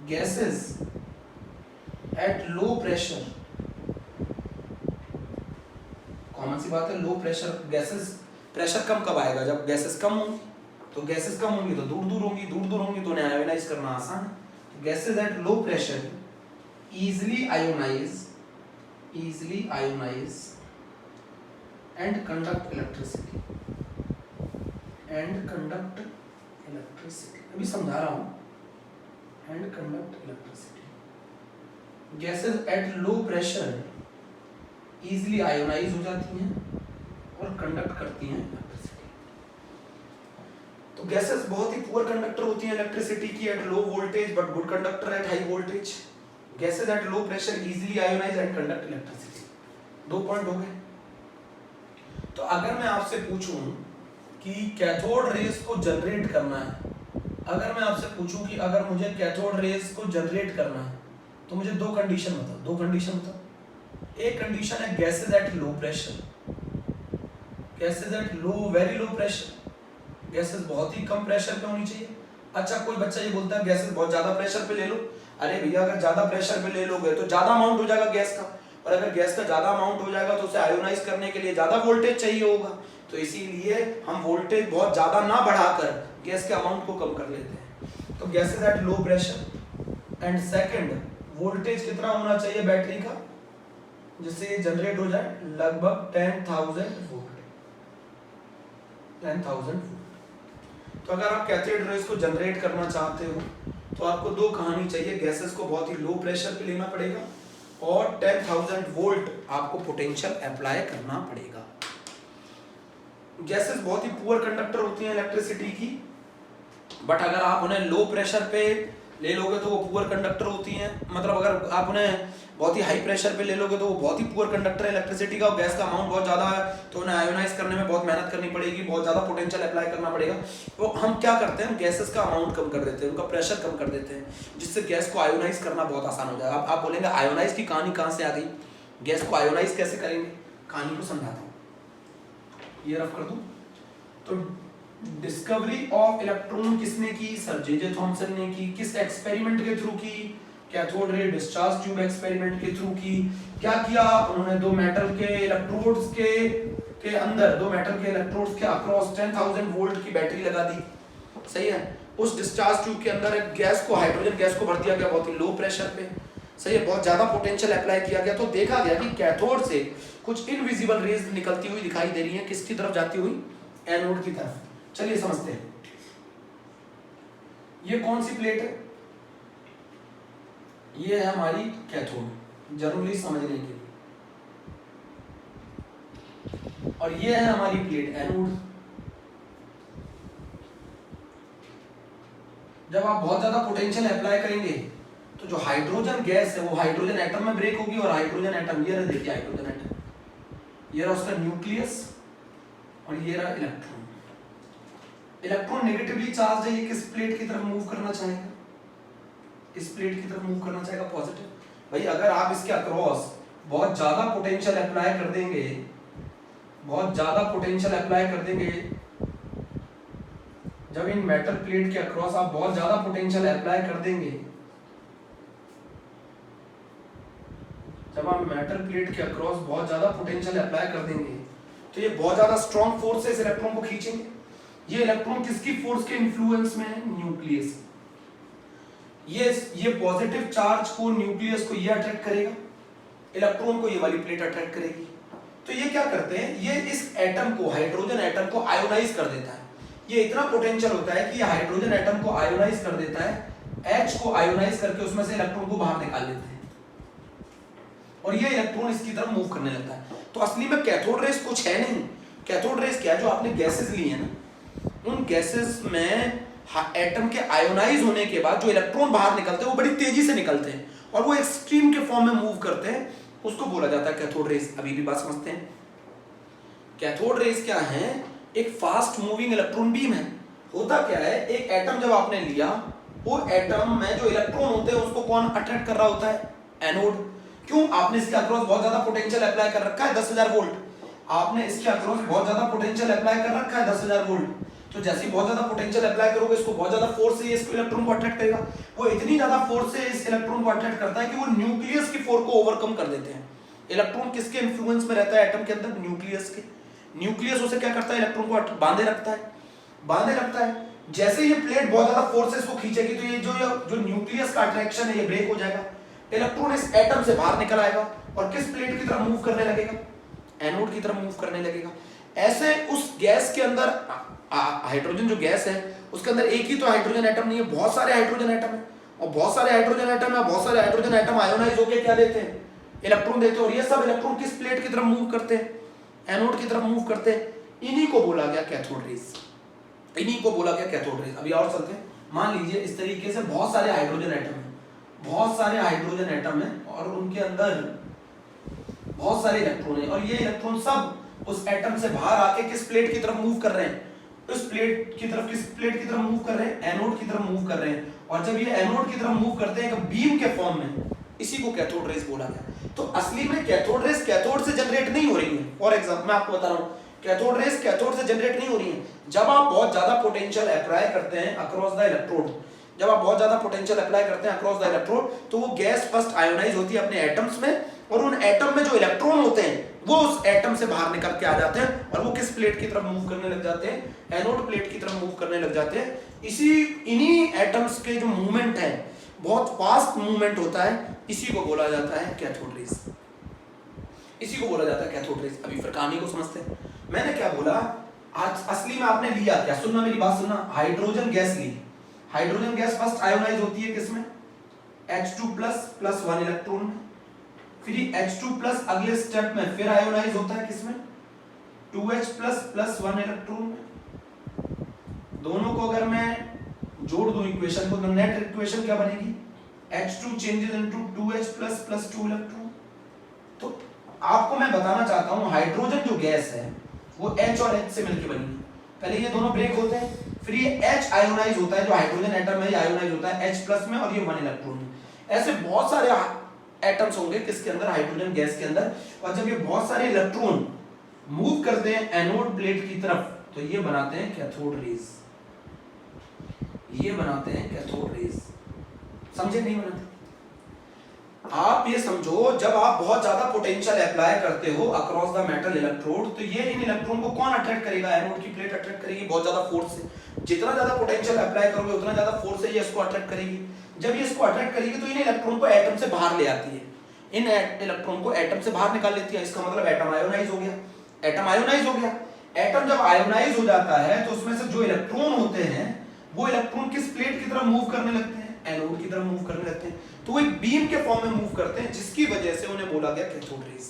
gases at low pressure, common सी बात है, लो प्रेशर गैसेस, प्रेशर कम कब आएगा? जब गैसेस कम होंगी। तो गैसेस कम होंगी तो दूर दूर होंगी, दूर दूर होंगी तो उन्हें आयोनाइज करना आसान है। तो gases at low pressure easily ionize and conduct electricity अभी समझा रहा हूं। and conduct electricity, gases at low pressure easily ionize हो जाती हैं और कंडक्ट करती हैं इलेक्ट्रिसिटी। तो गैसेस बहुत ही पुअर कंडक्टर होती हैं इलेक्ट्रिसिटी की at low voltage but good conductor at high voltage. Gases at low pressure easily ionise and conduct electricity. 2 point हो गए। तो अगर मैं आपसे पूछूं कि कैथोड रेज को जनरेट करना है, अगर मैं आपसे पूछूं कि अगर मुझे कैथोड रेज को जनरेट करना है तो मुझे 2 कंडीशन बताओ। 2 कंडीशन बताओ। एक कंडीशन है gases at low pressure, gases at low, very low pressure, gases बहुत ही कम प्रेशर पे होनी चाहिए। अच्छा, कोई बच्चा ये बोलता है गैसेस बहुत ज्यादा प्रेशर पे ले लो। अरे भैया, अगर ज्यादा प्रेशर पे ले लोगे तो ज्यादा अमाउंट हो जाएगा गैस का, और अगर गैस का ज्यादा अमाउंट हो जाएगा तो उसे आयोनाइज करने के लिए ज्यादा वोल्टेज चाहिए होगा। तो इसीलिए हम वोल्टेज बहुत ज्यादा ना बढ़ाकर गैस के अमाउंट को कम कर लेते हैं। तो gases at low pressure and second, voltage कितना होना चाहिए बैटरी का जिससे ये जनरेट हो जाए? लगभग 10,000 वोल्ट। 10,000 वोल्ट। तो अगर आप कैथोड रेज को जनरेट करना चाहते हो तो आपको 2 कहानी चाहिए, गैसेस को बहुत ही लो प्रेशर पे लेना पड़ेगा और 10,000 वोल्ट आपको पोटेंशियल अप्लाई करना पड़ेगा। गैसेस बहुत ही पुअर कंडक्टर होती हैं इलेक्ट्रिसिटी की, बट अगर आप उन्हें लो प्रेशर पे ले लोगे तो वो पुअर कंडक्टर होती हैं, मतलब अगर आप उन्हें बहुत ही हाई प्रेशर पे ले लोगे तो वो बहुत ही पुअर कंडक्टर है इलेक्ट्रिसिटी का, और गैस का अमाउंट बहुत ज़्यादा है तो उन्हें आयोनाइज करने में बहुत मेहनत करनी पड़ेगी, बहुत ज़्यादा पोटेंशियल अप्लाई करना पड़ेगा। तो हम क्या करते हैं, गैसेस का अमाउंट कम कर देते हैं, उनका प्रेशर कम कर देते हैं, जिससे गैस को आयोनाइज करना बहुत आसान हो जाएगा। अब आप बोलेंगे आयोनाइज की कहानी कहाँ से आ गई, गैस को आयोनाइज कैसे करेंगे, कहानी को समझाता हूँ, ये रफ कर दूँ। तो डिस्कवरी ऑफ इलेक्ट्रॉन किसने की, सर जे थॉमसन ने की। किस एक्सपेरिमेंट के थ्रू की, cathode ray discharge tube experiment के थ्रू की। क्या किया उन्होंने, दो मेटल के इलेक्ट्रोड्स के अंदर, दो मेटल के इलेक्ट्रोड्स के अक्रॉस 10,000 वोल्ट की बैटरी लगा दी, सही है। उस डिस्चार्ज ट्यूब के अंदर एक गैस को, हाइड्रोजन गैस को भर दिया गया बहुत ही लो प्रेशर पे, सही है, बहुत ज्यादा पोटेंशियल अप्लाई किया गया। तो देखा गया कि कैथोड से कुछ इनविजिबल रेज निकलती हुई दिखाई दे रही है, किसकी तरफ जाती हुई, एनोड की तरफ। चलिए समझते हैं, ये कौन सी प्लेट है, ये है हमारी कैथोड, जरूरी समझने के लिए, और ये है हमारी प्लेट एनोड। जब आप बहुत ज्यादा पोटेंशियल अप्लाई करेंगे तो जो हाइड्रोजन गैस है वो हाइड्रोजन एटम में ब्रेक होगी, और हाइड्रोजन एटम, ये रहा, देखिए हाइड्रोजन एटम, ये रहा उसका न्यूक्लियस, और ये रहा इलेक्ट्रॉन। इलेक्ट्रॉन नेगेटिवली चार्ज है, ये किस प्लेट की तरफ मूव करना चाहेगा, इस प्लेट की तरफ मूव करना चाहेगा पॉजिटिव। भाई अगर आप इसके अक्रॉस बहुत ज्यादा पोटेंशियल अप्लाई कर देंगे, बहुत ज्यादा पोटेंशियल अप्लाई कर देंगे, जब इन मेटल प्लेट के अक्रॉस आप बहुत ज्यादा पोटेंशियल अप्लाई कर देंगे, जब आप मेटल प्लेट के अक्रॉस बहुत ज्यादा पोटेंशियल अप्लाई कर देंगे तो ये बहुत ज्यादा स्ट्रॉन्ग फोर्स से इस इलेक्ट्रॉन को खींचेंगे। ये इलेक्ट्रॉन किसकी फोर्स के इन्फ्लुएंस में है, न्यूक्लियस। ये पॉजिटिव चार्ज को, न्यूक्लियस को ये अट्रैक्ट करेगा, इलेक्ट्रॉन को ये वाली प्लेट अट्रैक्ट करेगी। तो ये क्या करते हैं, ये इस एटम को, हाइड्रोजन एटम को आयोनाइज कर देता है। ये इतना पोटेंशियल होता है कि ये हाइड्रोजन एटम को आयोनाइज कर देता है, H को आयोनाइज करके उसमें से इलेक्ट्रॉन को बाहर निकाल लेते हैं, और ये इलेक्ट्रॉन इसकी तरफ मूव करने लगता है। तो असली में कैथोड रेस कुछ है नहीं। कैथोड रेस क्या है, जो आपने गैसेस ली है ना, उन गैसेस में एटम के आयोनाइज होने के बाद जो इलेक्ट्रॉन बाहर निकलते हैं वो बड़ी तेजी से निकलते हैं, और वो एक्सट्रीम के फॉर्म में मूव करते हैं, उसको बोला जाता है कैथोड रेस। अभी भी बात समझते हैं, कैथोड रेस क्या है, एक फास्ट मूविंग इलेक्ट्रॉन बीम है। होता क्या है, एक एटम जब आपने लिया, वो एटम में जो इलेक्ट्रॉन होते हैं उसको कौन अट्रैक्ट कर रहा होता है, एनोड। क्यों, आपने इसके अक्रॉस बहुत ज्यादा पोटेंशियल अप्लाई कर रखा है 10,000 वोल्ट, आपने इसके अक्रॉस बहुत ज्यादा पोटेंशियल अप्लाई कर रखा है 10,000 वोल्ट। तो जैसे ही बहुत ज्यादा पोटेंशियल अप्लाई करोगे, इसको बहुत ज्यादा फोर्स से इसको इलेक्ट्रॉन को अट्रैक्ट करेगा। वो इतनी ज्यादा फोर्स से इस इलेक्ट्रॉन को अट्रैक्ट करता है कि वो न्यूक्लियस की फोर्स को ओवरकम कर देते हैं। इलेक्ट्रॉन किसके इन्फ्लुएंस में रहता है एटम के अंदर, न्यूक्लियस के। न्यूक्लियस उसे क्या करता है, इलेक्ट्रॉन को बांधे रखता है, बांधे रखता है। जैसे ये प्लेट बहुत ज्यादा फोर्स से इसको खींचेगी तो ये जो न्यूक्लियस का अट्रैक्शन है ये ब्रेक हो जाएगा, इलेक्ट्रॉन इस एटम से बाहर निकल आएगा और किस प्लेट की तरफ मूव करने लगेगा, एनोड की तरफ मूव करने लगेगा। ऐसे उस गैस के अंदर हाइड्रोजन जो गैस है उसके अंदर एक ही तो हाइड्रोजन एटम नहीं है, बहुत सारे हाइड्रोजन एटम है, और बहुत सारे हाइड्रोजन एटम है, बहुत सारे हाइड्रोजन एटम आयोनाइज होकर क्या देते हैं, इलेक्ट्रॉन देते हैं। और ये सब इलेक्ट्रॉन किस प्लेट की तरफ मूव करते हैं, एनोड की तरफ मूव करते हैं। इन्हीं को बोला गया कैथोड रेस, इन्हीं को बोला गया कैथोड रेस। अभी और चलते हैं, मान लीजिए इस तरीके से बहुत सारे हाइड्रोजन एटम है, बहुत सारे हाइड्रोजन एटम है और उनके अंदर बहुत सारे इलेक्ट्रॉन है, और ये इलेक्ट्रॉन सब उस एटम से बाहर आके किस प्लेट की तरफ मूव कर रहे हैं, उस प्लेट की तरफ, किस प्लेट की तरफ मूव कर रहे हैं, एनोड की तरफ मूव कर रहे हैं। और जब ये एनोड की तरफ मूव करते हैं एक बीम के फॉर्म में, इसी को कैथोड रेस बोला गया। तो असली में कैथोड रेस कैथोड से जनरेट नहीं हो रही है। फॉर एग्जांपल मैं आपको बता रहा हूं, कैथोड रेस कैथोड से जनरेट नहीं हो रही है। जब आप बहुत ज्यादा पोटेंशियल अप्लाई करते हैं अक्रॉस द इलेक्ट्रोड, जब आप बहुत ज्यादा पोटेंशियल अप्लाई करते हैं अक्रॉस द इलेक्ट्रोड, तो वो गैस फर्स्ट आयोनाइज होती है अपने एटम्स में, और उन एटम में जो इलेक्ट्रॉन होते हैं वो उस एटम से बाहर निकल के आ जाते हैं और वो किस प्लेट की तरफ मूव करने लग जाते हैं, एनोड प्लेट की तरफ मूव करने लग जाते हैं। इन्हीं एटम्स के जो मूवमेंट है, बहुत फास्ट मूवमेंट होता है, इसी को बोला जाता है कैथोड रेस, इसी को बोला जाता है कैथोड रेस। अभी फिर कहानी को समझते हैं। मैंने क्या बोला, आज असली में आपने लिया क्या, सुनना मेरी बात सुनना, हाइड्रोजन गैस ली। हाइड्रोजन गैस फर्स्ट आयोनाइज होती है किसमें, H2+ +1 इलेक्ट्रॉन में, फिर H2+ अगले स्टेप में फिर आयोनाइज होता है किसमें, 2H+ +1 इलेक्ट्रॉन में। दोनों को अगर मैं जोड़ दो इक्वेशन को, तो नेट इक्वेशन क्या बनेगी, H2 changes into 2H plus 2 electron. तो आपको मैं बताना चाहता हूं हाइड्रोजन जो गैस है वो H और H से मिलकर बनी है। पहले ये दोनों ब्रेक होते हैं, फिर ये H आयोनाइज होता है, जो हाइड्रोजन एटम है ये आयोनाइज होता है H प्लस में, और ये 1 इलेक्ट्रॉन में। ऐसे बहुत सारे एटम्स होंगे किसके अंदर, हाइड्रोजन गैस के अंदर। और जब ये बहुत सारे इलेक्ट्रॉन मूव करते हैं एनोड प्लेट की तरफ, तो ये बनाते हैं कैथोड रेज, ये बनाते हैं कैथोड रेज। समझे नहीं बनाते? आप ये समझो जब आप बहुत ज्यादा पोटेंशियल अप्लाई करते हो अक्रॉस द मेटल इलेक्ट्रोड, तो ये इन इलेक्ट्रॉन को कौन अट्रैक्ट करेगा, एनोड की प्लेट अट्रैक्ट करेगी बहुत ज्यादा फोर्स से। जितना ज्यादा पोटेंशियल अप्लाई करोगे उतना ज्यादा फोर्स से ये इसको अट्रैक्ट करेगी। जब ये इसको अट्रैक्ट करेगी तो इन इलेक्ट्रॉन को एटम से बाहर ले आती है, इन इलेक्ट्रॉन को एटम से बाहर निकाल लेती है। इसका मतलब एटम आयोनाइज हो गया, एटम आयोनाइज हो गया। एटम जब आयोनाइज हो जाता है तो उसमें से जो इलेक्ट्रॉन होते हैं वो इलेक्ट्रॉन किस प्लेट की तरफ मूव करने लगते हैं, एनोड की तरफ मूव करने लगते हैं। तो वो एक बीम के फॉर्म में मूव करते हैं, जिसकी वजह से उन्हें बोला गया कैथोड रेज,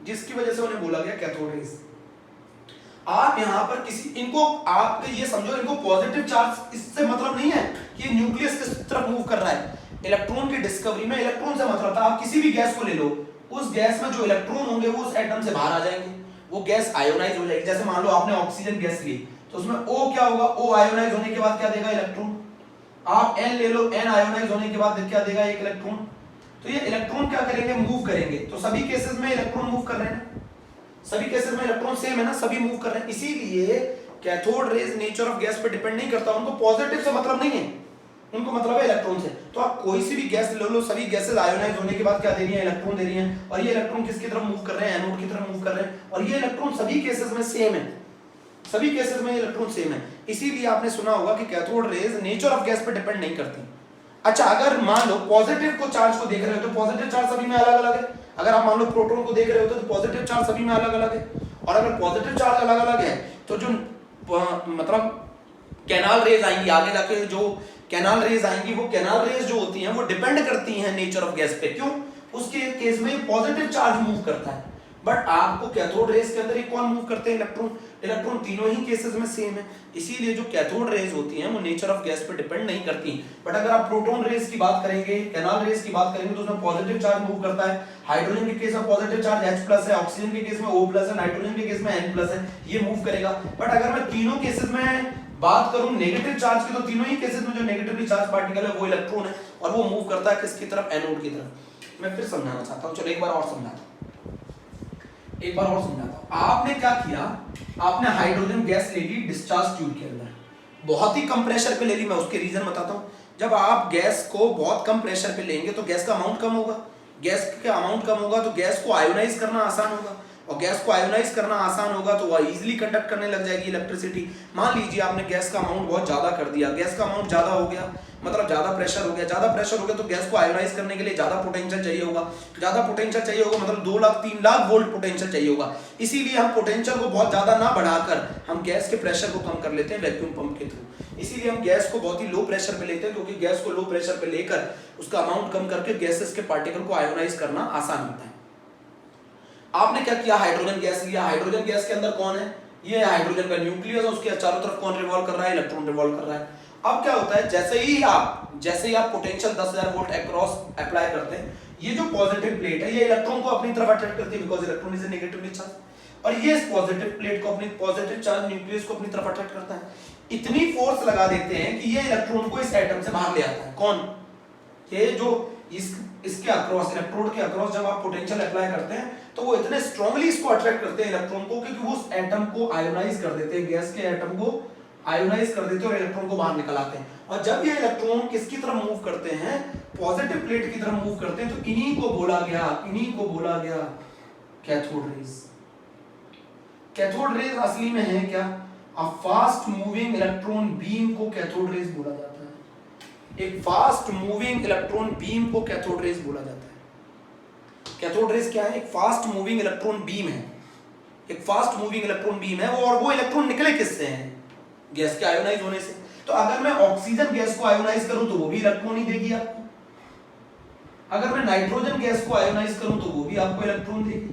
जिसकी वजह से उन्हें बोला गया कैथोड रेज। आप यहां पर किसी इनको आप ये समझो, इनको पॉजिटिव चार्ज इससे मतलब नहीं है कि न्यूक्लियस किस तरफ मूव कर रहा है। इलेक्ट्रॉन की डिस्कवरी में इलेक्ट्रॉन से मतलब था, आप किसी भी गैस को ले लो, उस गैस में जो इलेक्ट्रॉन होंगे वो उस एटम से बाहर आ जाएंगे, वो गैस आयोनाइज हो जाएगी। जैसे मान लो आपने ऑक्सीजन गैस ली, तो उसमें O क्या होगा, O आयोनाइज होने के बाद क्या देगा, इलेक्ट्रॉन। आप N ले लो, N आयोनाइज होने के बाद क्या देगा, एक इलेक्ट्रॉन। तो ये इलेक्ट्रॉन क्या करेंगे, मूव करेंगे। तो सभी केसेस में इलेक्ट्रॉन मूव कर रहे हैं, सभी केसेस में इलेक्ट्रॉन सेम है ना, सभी मूव कर रहे हैं। इसीलिए cathode rays nature of gas पे डिपेंड नहीं करता, उनको पॉजिटिव से मतलब नहीं है, उनको मतलब है इलेक्ट्रॉन से। तो आप कोई सी भी गैस ले लो, सभी गैसेस आयोनाइज होने के बाद क्या दे रही है, इलेक्ट्रॉन दे रही हैं। और ये इलेक्ट्रॉन किसकी तरफ मूव कर रहे हैं, एनोड की तरफ मूव कर रहे हैं। और ये इलेक्ट्रॉन सभी केसेस में सेम है, सभी केसेस में इलेक्ट्रॉन सेम है। इसीलिए आपने सुना होगा कि cathode rays nature of gas पे डिपेंड नहीं करती। अच्छा, अगर मान लो पॉजिटिव को चार्ज को देख रहे हो तो पॉजिटिव चार्ज सभी में अलग अलग है। अगर आप मान लो प्रोटॉन को देख रहे हो तो पॉजिटिव चार्ज सभी में अलग अलग है। और अगर पॉजिटिव चार्ज अलग अलग है तो जो मतलब कैनाल रेज आएंगी आगे जाके, जो कैनाल रेज आएंगी वो कैनाल रेज जो होती हैं वो डिपेंड करती हैं नेचर ऑफ गैस पे। क्यों? उसके केस में पॉजिटिव चार्ज मूव करता है, बट आपको कैथोड रेज के अंदर कौन मूव करते हैं, इलेक्ट्रॉन। इलेक्ट्रॉन तीनों ही केसेस में सेम है। इसीलिए जो कैथोड रेज होती हैं वो नेचर ऑफ गैस पे डिपेंड नहीं करती। बट अगर आप प्रोटॉन रेज की बात करेंगे, कैनाल रेज की बात करेंगे, तो उसमें पॉजिटिव चार्ज मूव करता है। हाइड्रोजन के केस में पॉजिटिव चार्ज H+ है, ऑक्सीजन के केस में O+ है, नाइट्रोजन के केस में N+ है, ये मूव करेगा। बट अगर मैं तीनों केसेस में बात करूं नेगेटिव चार्ज की, तो तीनों ही केसेस में जो नेगेटिवली चार्ज पार्टिकल है वो इलेक्ट्रॉन है, और वो मूव करता है किसकी तरफ, एनोड की तरफ। मैं फिर समझाना चाहता हूं, चलो एक बार और समझाता हूं, एक बार और समझाता हूं। आपने क्या किया, आपने हाइड्रोजन गैस ले ली डिस्चार्ज ट्यूब के अंदर, बहुत ही कम प्रेशर पे ले ली। मैं उसके रीजन बताता हूं। जब आप गैस को बहुत कम प्रेशर पे लेंगे तो गैस का अमाउंट कम होगा, गैस का अमाउंट कम होगा तो गैस को आयोनाइज करना आसान होगा, और गैस को आयोनाइज करना आसान होगा तो वह इजीली कंडक्ट करने लग जाएगी इलेक्ट्रिसिटी। मान लीजिए आपने गैस का अमाउंट बहुत ज्यादा कर दिया, गैस का अमाउंट ज्यादा हो गया मतलब ज्यादा प्रेशर हो गया, ज्यादा प्रेशर हो गया तो गैस को आयोनाइज करने के लिए ज्यादा पोटेंशियल चाहिए होगा, ज्यादा पोटेंशियल चाहिए होगा मतलब 2 लाख 3 लाख वोल्ट पोटेंशियल चाहिए होगा। इसीलिए हम पोटेंशियल को बहुत ज्यादा ना बढ़ाकर हम गैस के प्रेशर को कम कर लेते हैं वैक्यूम पंप के थ्रू। इसीलिए हम गैस को बहुत ही लो प्रेशर पे लेते हैं, क्योंकि गैस को लो प्रेशर पे लेकर उसका अमाउंट कम करके गैसेस के पार्टिकल को आयोनाइज करना आसान होता है। आपने क्या किया, हाइड्रोजन गैस लिया। हाइड्रोजन गैस के अंदर कौन है, ये हाइड्रोजन का न्यूक्लियस है, उसके चारों तरफ कौन रिवॉल्व कर रहा है, इलेक्ट्रॉन रिवॉल्व कर रहा है। अब क्या होता है, जैसे ही आप पोटेंशियल 10,000 वोल्ट अक्रॉस अप्लाई करते हैं, ये जो पॉजिटिव प्लेट है ये इलेक्ट्रॉन को अपनी तरफ अट्रैक्ट करती है, because electron is negatively charge, और ये इस पॉजिटिव प्लेट को अपनी पॉजिटिव चार्ज न्यूक्लियस को अपनी तरफ अट्रैक्ट करता है। इतनी फोर्स लगा देते हैं कि ये इलेक्ट्रॉन को इस एटम से बाहर ले आता है। कौन? ये जो इसके अक्रॉस, इलेक्ट्रोड के अक्रॉस जब आप पोटेंशियल अप्लाई करते हैं तो वो इतने स्ट्रांगली इसको अट्रैक्ट करते हैं इलेक्ट्रॉन को, क्योंकि वो उस एटम को आयोनाइज कर देते हैं, गैस के एटम को आयोनाइज कर देते हैं और इलेक्ट्रॉन को बाहर निकल आते हैं। और जब ये इलेक्ट्रॉन किसकी तरफ मूव करते हैं, पॉजिटिव प्लेट की तरफ मूव करते हैं, तो इन्हीं को बोला गया कैथोड रेज। कैथोड रेज असली में है क्या, a fast moving electron beam को कैथोड रेज बोला जाता है। एक फास्ट मूविंग इलेक्ट्रॉन बीम को कैथोड रेज बोला जाता है। कैथोड रेज क्या है, एक फास्ट मूविंग इलेक्ट्रॉन बीम है, एक फास्ट मूविंग इलेक्ट्रॉन बीम है वो, और वो इलेक्ट्रॉन निकले किससे हैं, गैस के आयोनाइज होने से। तो अगर मैं ऑक्सीजन गैस को आयोनाइज करूं तो वो भी इलेक्ट्रॉन ही देगी आपको, अगर मैं नाइट्रोजन गैस को आयोनाइज करूं तो वो भी आपको इलेक्ट्रॉन देगी।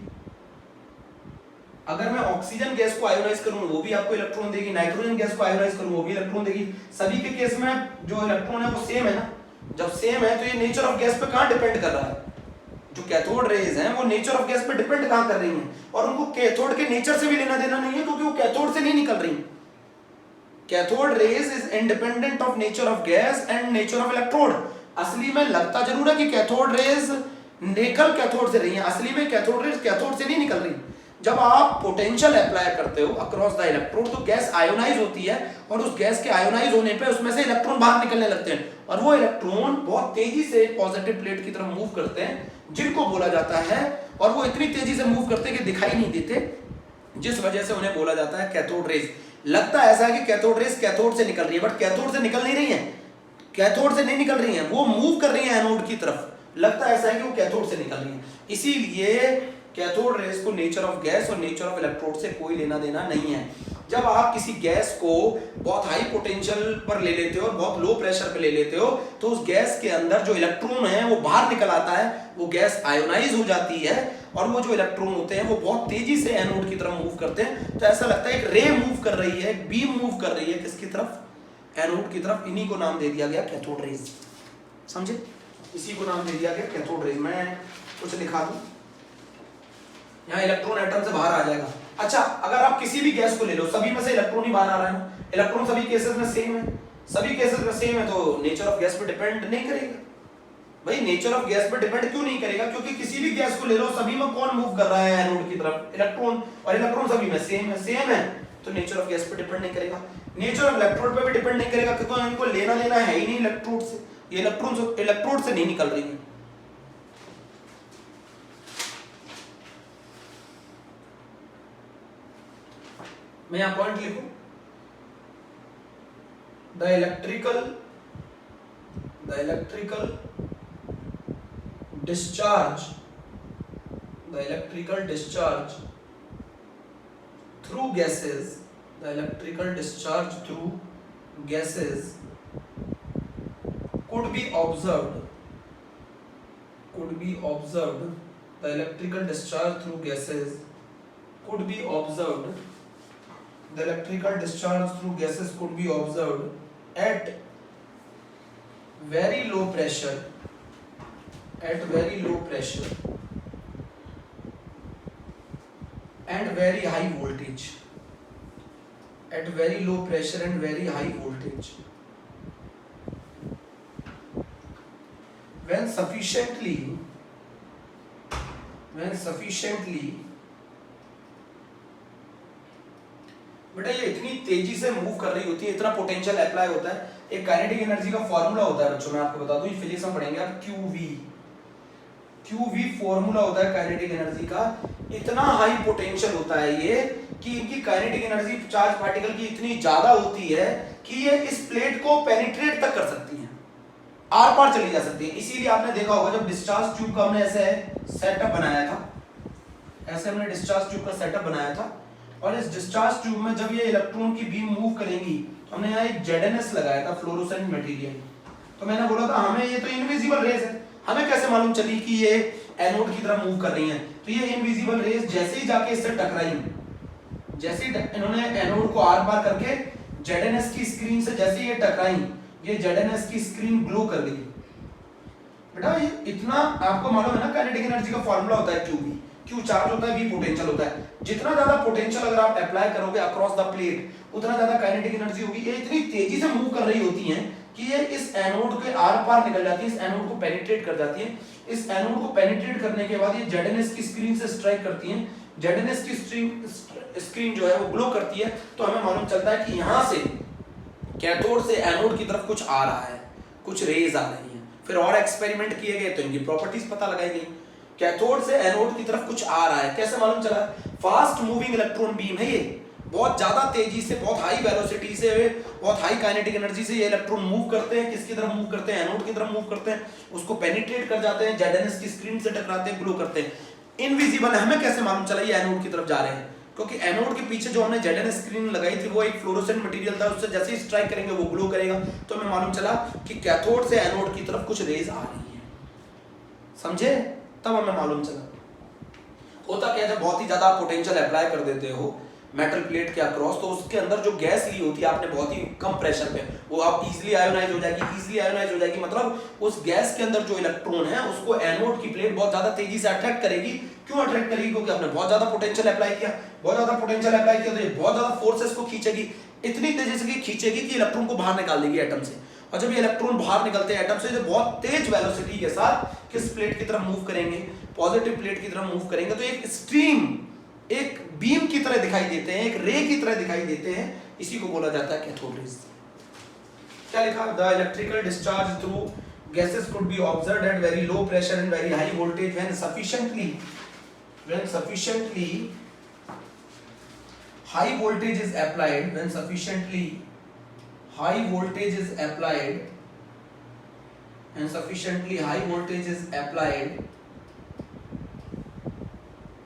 अगर मैं ऑक्सीजन गैस को आयोनाइज करूं वो भी आपको इलेक्ट्रॉन देगी, नाइट्रोजन गैस को आयोनाइज करूं वो भी इलेक्ट्रॉन देगी। सभी के केस में जो इलेक्ट्रॉन है वो सेम है ना। जब सेम है तो ये नेचर ऑफ गैस पे कहां डिपेंड कर रहा है? जो कैथोड रेज हैं वो नेचर ऑफ गैस पे डिपेंड कहां कर रही हैं, और उनको कैथोड के नेचर से भी लेना देना नहीं है, क्योंकि वो कैथोड से नहीं निकल रही। Cathode rays is independent of nature of gas and nature of electrode. असली में लगता जरूर है कि कैथोड रेज निकल कैथोड से रही है, असली में कैथोड रेज कैथोड से नहीं निकल रही। जब आप पोटेंशियल अप्लाई करते हो अक्रॉस द इलेक्ट्रोड तो गैस आयोनाइज होती है, और उस गैस के आयोनाइज होने पे उसमें से इलेक्ट्रॉन बाहर निकलने लगते हैं, और वो इलेक्ट्रॉन बहुत तेजी से पॉजिटिव प्लेट की तरफ मूव करते हैं, जिनको बोला जाता है, और वो इतनी तेजी से मूव करते हैं कि दिखाई नहीं देते, जिस वजह से उन्हें बोला जाता है कैथोड रेज। लगता ऐसा है कि कैथोड रेज कैथोड से निकल रही है, बट कैथोड से निकल नहीं रही है, कैथोड से नहीं निकल रही है, वो मूव कर रही है एनोड की तरफ। लगता ऐसा है कि वो कैथोड से निकल रही है। इसीलिए कैथोड रेज को नेचर ऑफ गैस और नेचर ऑफ इलेक्ट्रोड से कोई लेना देना नहीं है। जब आप किसी गैस को बहुत हाई पोटेंशियल पर ले लेते हो और बहुत लो प्रेशर पर ले लेते हो तो उस गैस के अंदर जो इलेक्ट्रॉन है वो बाहर निकल आता है, वो गैस आयोनाइज हो जाती है, और वो जो इलेक्ट्रॉन होते हैं वो बहुत तेजी से एनोड की तरफ मूव करते हैं। तो ऐसा लगता है एक रे मूव कर रही है, एक बीम मूव कर रही है, किसकी तरफ? एनोड की तरफ। इन्हीं को नाम दे दिया गया कैथोड रेज। समझे? इसी को नाम दे दिया गया कैथोड रेज। मैं कुछ लिखा दूं, यहाँ इलेक्ट्रॉन एटम से बाहर आ जाएगा। अच्छा, अगर आप किसी भी गैस को ले लो, सभी में से इलेक्ट्रॉन ही बाहर आ रहा है ना, इलेक्ट्रॉन सभी केसेस में सेम है, सभी केसेस में सेम है, तो नेचर ऑफ गैस पे डिपेंड नहीं करेगा। भाई नेचर ऑफ गैस पे डिपेंड क्यों नहीं करेगा? क्योंकि किसी भी गैस को ले लो, सभी में कौन मूव कर रहा है एनोड की तरफ? इलेक्ट्रॉन, और इलेक्ट्रॉन सभी में सेम है, तो नेचर ऑफ गैस पे डिपेंड नहीं करेगा। नेचर ऑफ इलेक्ट्रोड पे भी डिपेंड नहीं करेगा, क्योंकि इनको लेना देना है ही नहीं इलेक्ट्रोड से, ये इलेक्ट्रोड से नहीं निकल रही है। मैं यहां पॉइंट लिखूं, the electrical discharge through gases, the electrical discharge through gases could be observed, the electrical discharge through gases could be observed, the electrical discharge through gases could be observed at very low pressure, and very high voltage, at very low pressure and very high voltage, when sufficiently बेटा ये इतनी तेजी से move कर रही होती है, इतना पोटेंशियल अप्लाई होता है। एक काइनेटिक एनर्जी का फॉर्मूला होता है बच्चों, मैं आपको बता दूं, ये फिजिक्स में पढ़ेंगे आप, QV फॉर्मूला होता है काइनेटिक एनर्जी का। इतना हाई पोटेंशियल होता है ये कि इनकी काइनेटिक एनर्जी चार्ज पार्टिकल की इतनी ज्यादा होती है कि ये इस प्लेट को पेनिट्रेट तक कर सकती हैं, आर पार चली जा सकती है। इसीलिए आपने देखा होगा जब डिस्चार्ज ट्यूब का हमने ऐसे सेटअप बनाया था, ऐसे हमने डिस्चार्ज ट्यूब का सेटअप बनाया था, और इस डिस्चार्ज ट्यूब में जब ये इलेक्ट्रॉन की बीम मूव करेंगी, हमने यहाँ एक ZNS लगाया था, फ्लोरोसेंट मटेरियल। तो मैंने बोला था हमें ये तो इनविजिबल रेज है, हमें कैसे मालूम चली कि ये एनोड की तरफ मूव कर रही हैं? तो ये इनविजिबल रेज जैसे ही जाके इससे टकराई, जैसे ही इन्होंने एनोड को आर पार करके ZNS की स्क्रीन से जैसे ये टकराई, ये ZNS की स्क्रीन ग्लो कर गई। बेटा ये इतना आपको मालूम है ना, काइनेटिक एनर्जी का फॉर्मूला होता है QV, Q चार्ज होता है, V पोटेंशियल होता है। जितना ज्यादा पोटेंशियल अगर आप अप्लाई करोगे अक्रॉस द प्लेट, उतना ज्यादा काइनेटिक एनर्जी होगी। ये इतनी तेजी से मूव कर रही होती हैं कि ये इस एनोड के आर पार निकल जाती है, इस एनोड को पेनिट्रेट कर जाती है। इस एनोड को पेनिट्रेट करने के बाद ये ZNS की स्क्रीन से स्ट्राइक करती हैं, ZNS की स्क्रीन जो है वो ग्लो करती है। तो हमें मालूम चलता है कि यहाँ से कैथोड से एनोड की तरफ कुछ आ रहा है, कुछ रेज आ रही हैं। फिर और एक्सपेरिमेंट किए गए तो इनकी प्रॉपर्टीज पता लगाई गई। कैथोड से एनोड की तरफ कुछ आ रहा है, कैसे मालूम चला? फास्ट मूविंग इलेक्ट्रॉन बीम है ये, बहुत ज्यादा तेजी से, बहुत हाई वेलोसिटी से, बहुत हाई काइनेटिक एनर्जी से ये इलेक्ट्रॉन मूव करते हैं। किसकी तरफ मूव करते हैं? एनोड की तरफ मूव करते हैं, उसको पेनिट्रेट कर जाते हैं, ZNS की स्क्रीन से टकराते हैं, ग्लो करते हैं। इनविजिबल है, हमें कैसे मालूम चला ये एनोड की तरफ जा रहे हैं? क्योंकि एनोड के पीछे जो हमने ZNS स्क्रीन लगाई थी वो एक फ्लोरोसेंट मटेरियल था, उससे जैसे ही स्ट्राइक करेंगे वो ग्लो करेगा। तो हमें मालूम चला कि कैथोड से एनोड की तरफ कुछ रेज आ रही है, समझे? तब हमें मालूम चला। होता क्या है, जब बहुत ही ज्यादा आप पोटेंशियल अप्लाई कर देते हो मेटल प्लेट के अक्रॉस, तो उसके अंदर जो गैस ली होती है आपने बहुत ही कम प्रेशर पे, वो आप इजीली आयोनाइज हो जाएगी, इजीली आयोनाइज हो जाएगी। मतलब उस गैस के अंदर जो इलेक्ट्रॉन है उसको एनोड की प्लेट बहुत ज्यादा तेजी से अट्रैक्ट करेगी। क्यों अट्रैक्ट करेगी? क्योंकि आपने बहुत ज्यादा पोटेंशियल अप्लाई किया, बहुत ज्यादा पोटेंशियल अप्लाई किया, तो ये बहुत ज्यादा फोर्सेस को खींचेगी, इतनी तेजी से खींचेगी कि इलेक्ट्रॉन को बाहर निकाल देगी एटम से। और जब ये इलेक्ट्रॉन बाहर निकलते हैं एटम से, तो बहुत तेज वेलोसिटी के साथ किस प्लेट की तरफ मूव करेंगे? पॉजिटिव प्लेट की तरफ मूव करेंगे। तो एक स्ट्रीम, एक बीम की तरह दिखाई देते हैं, एक रे की तरह दिखाई देते हैं, इसी को बोला जाता है कैथोड रेज। क्या लिखा? The electrical discharge through gases could be observed at very low pressure and very high voltage when sufficiently high voltage is applied, when sufficiently high voltage is applied, and sufficiently high voltage is applied,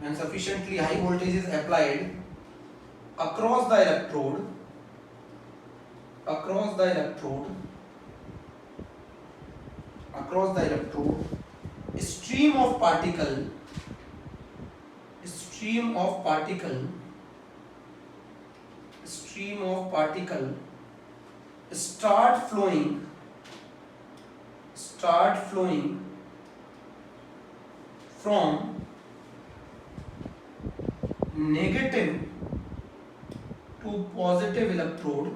when sufficiently high voltage is applied across the electrode, across the electrode, stream of particle start flowing from negative to positive electrode,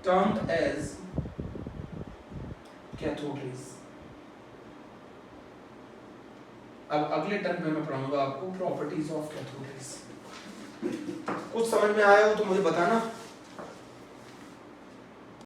termed as cathode rays। अब अगले term में मैं पढ़ाऊंगा आपको properties of cathode rays. कुछ समझ में आया हो तो मुझे बताना।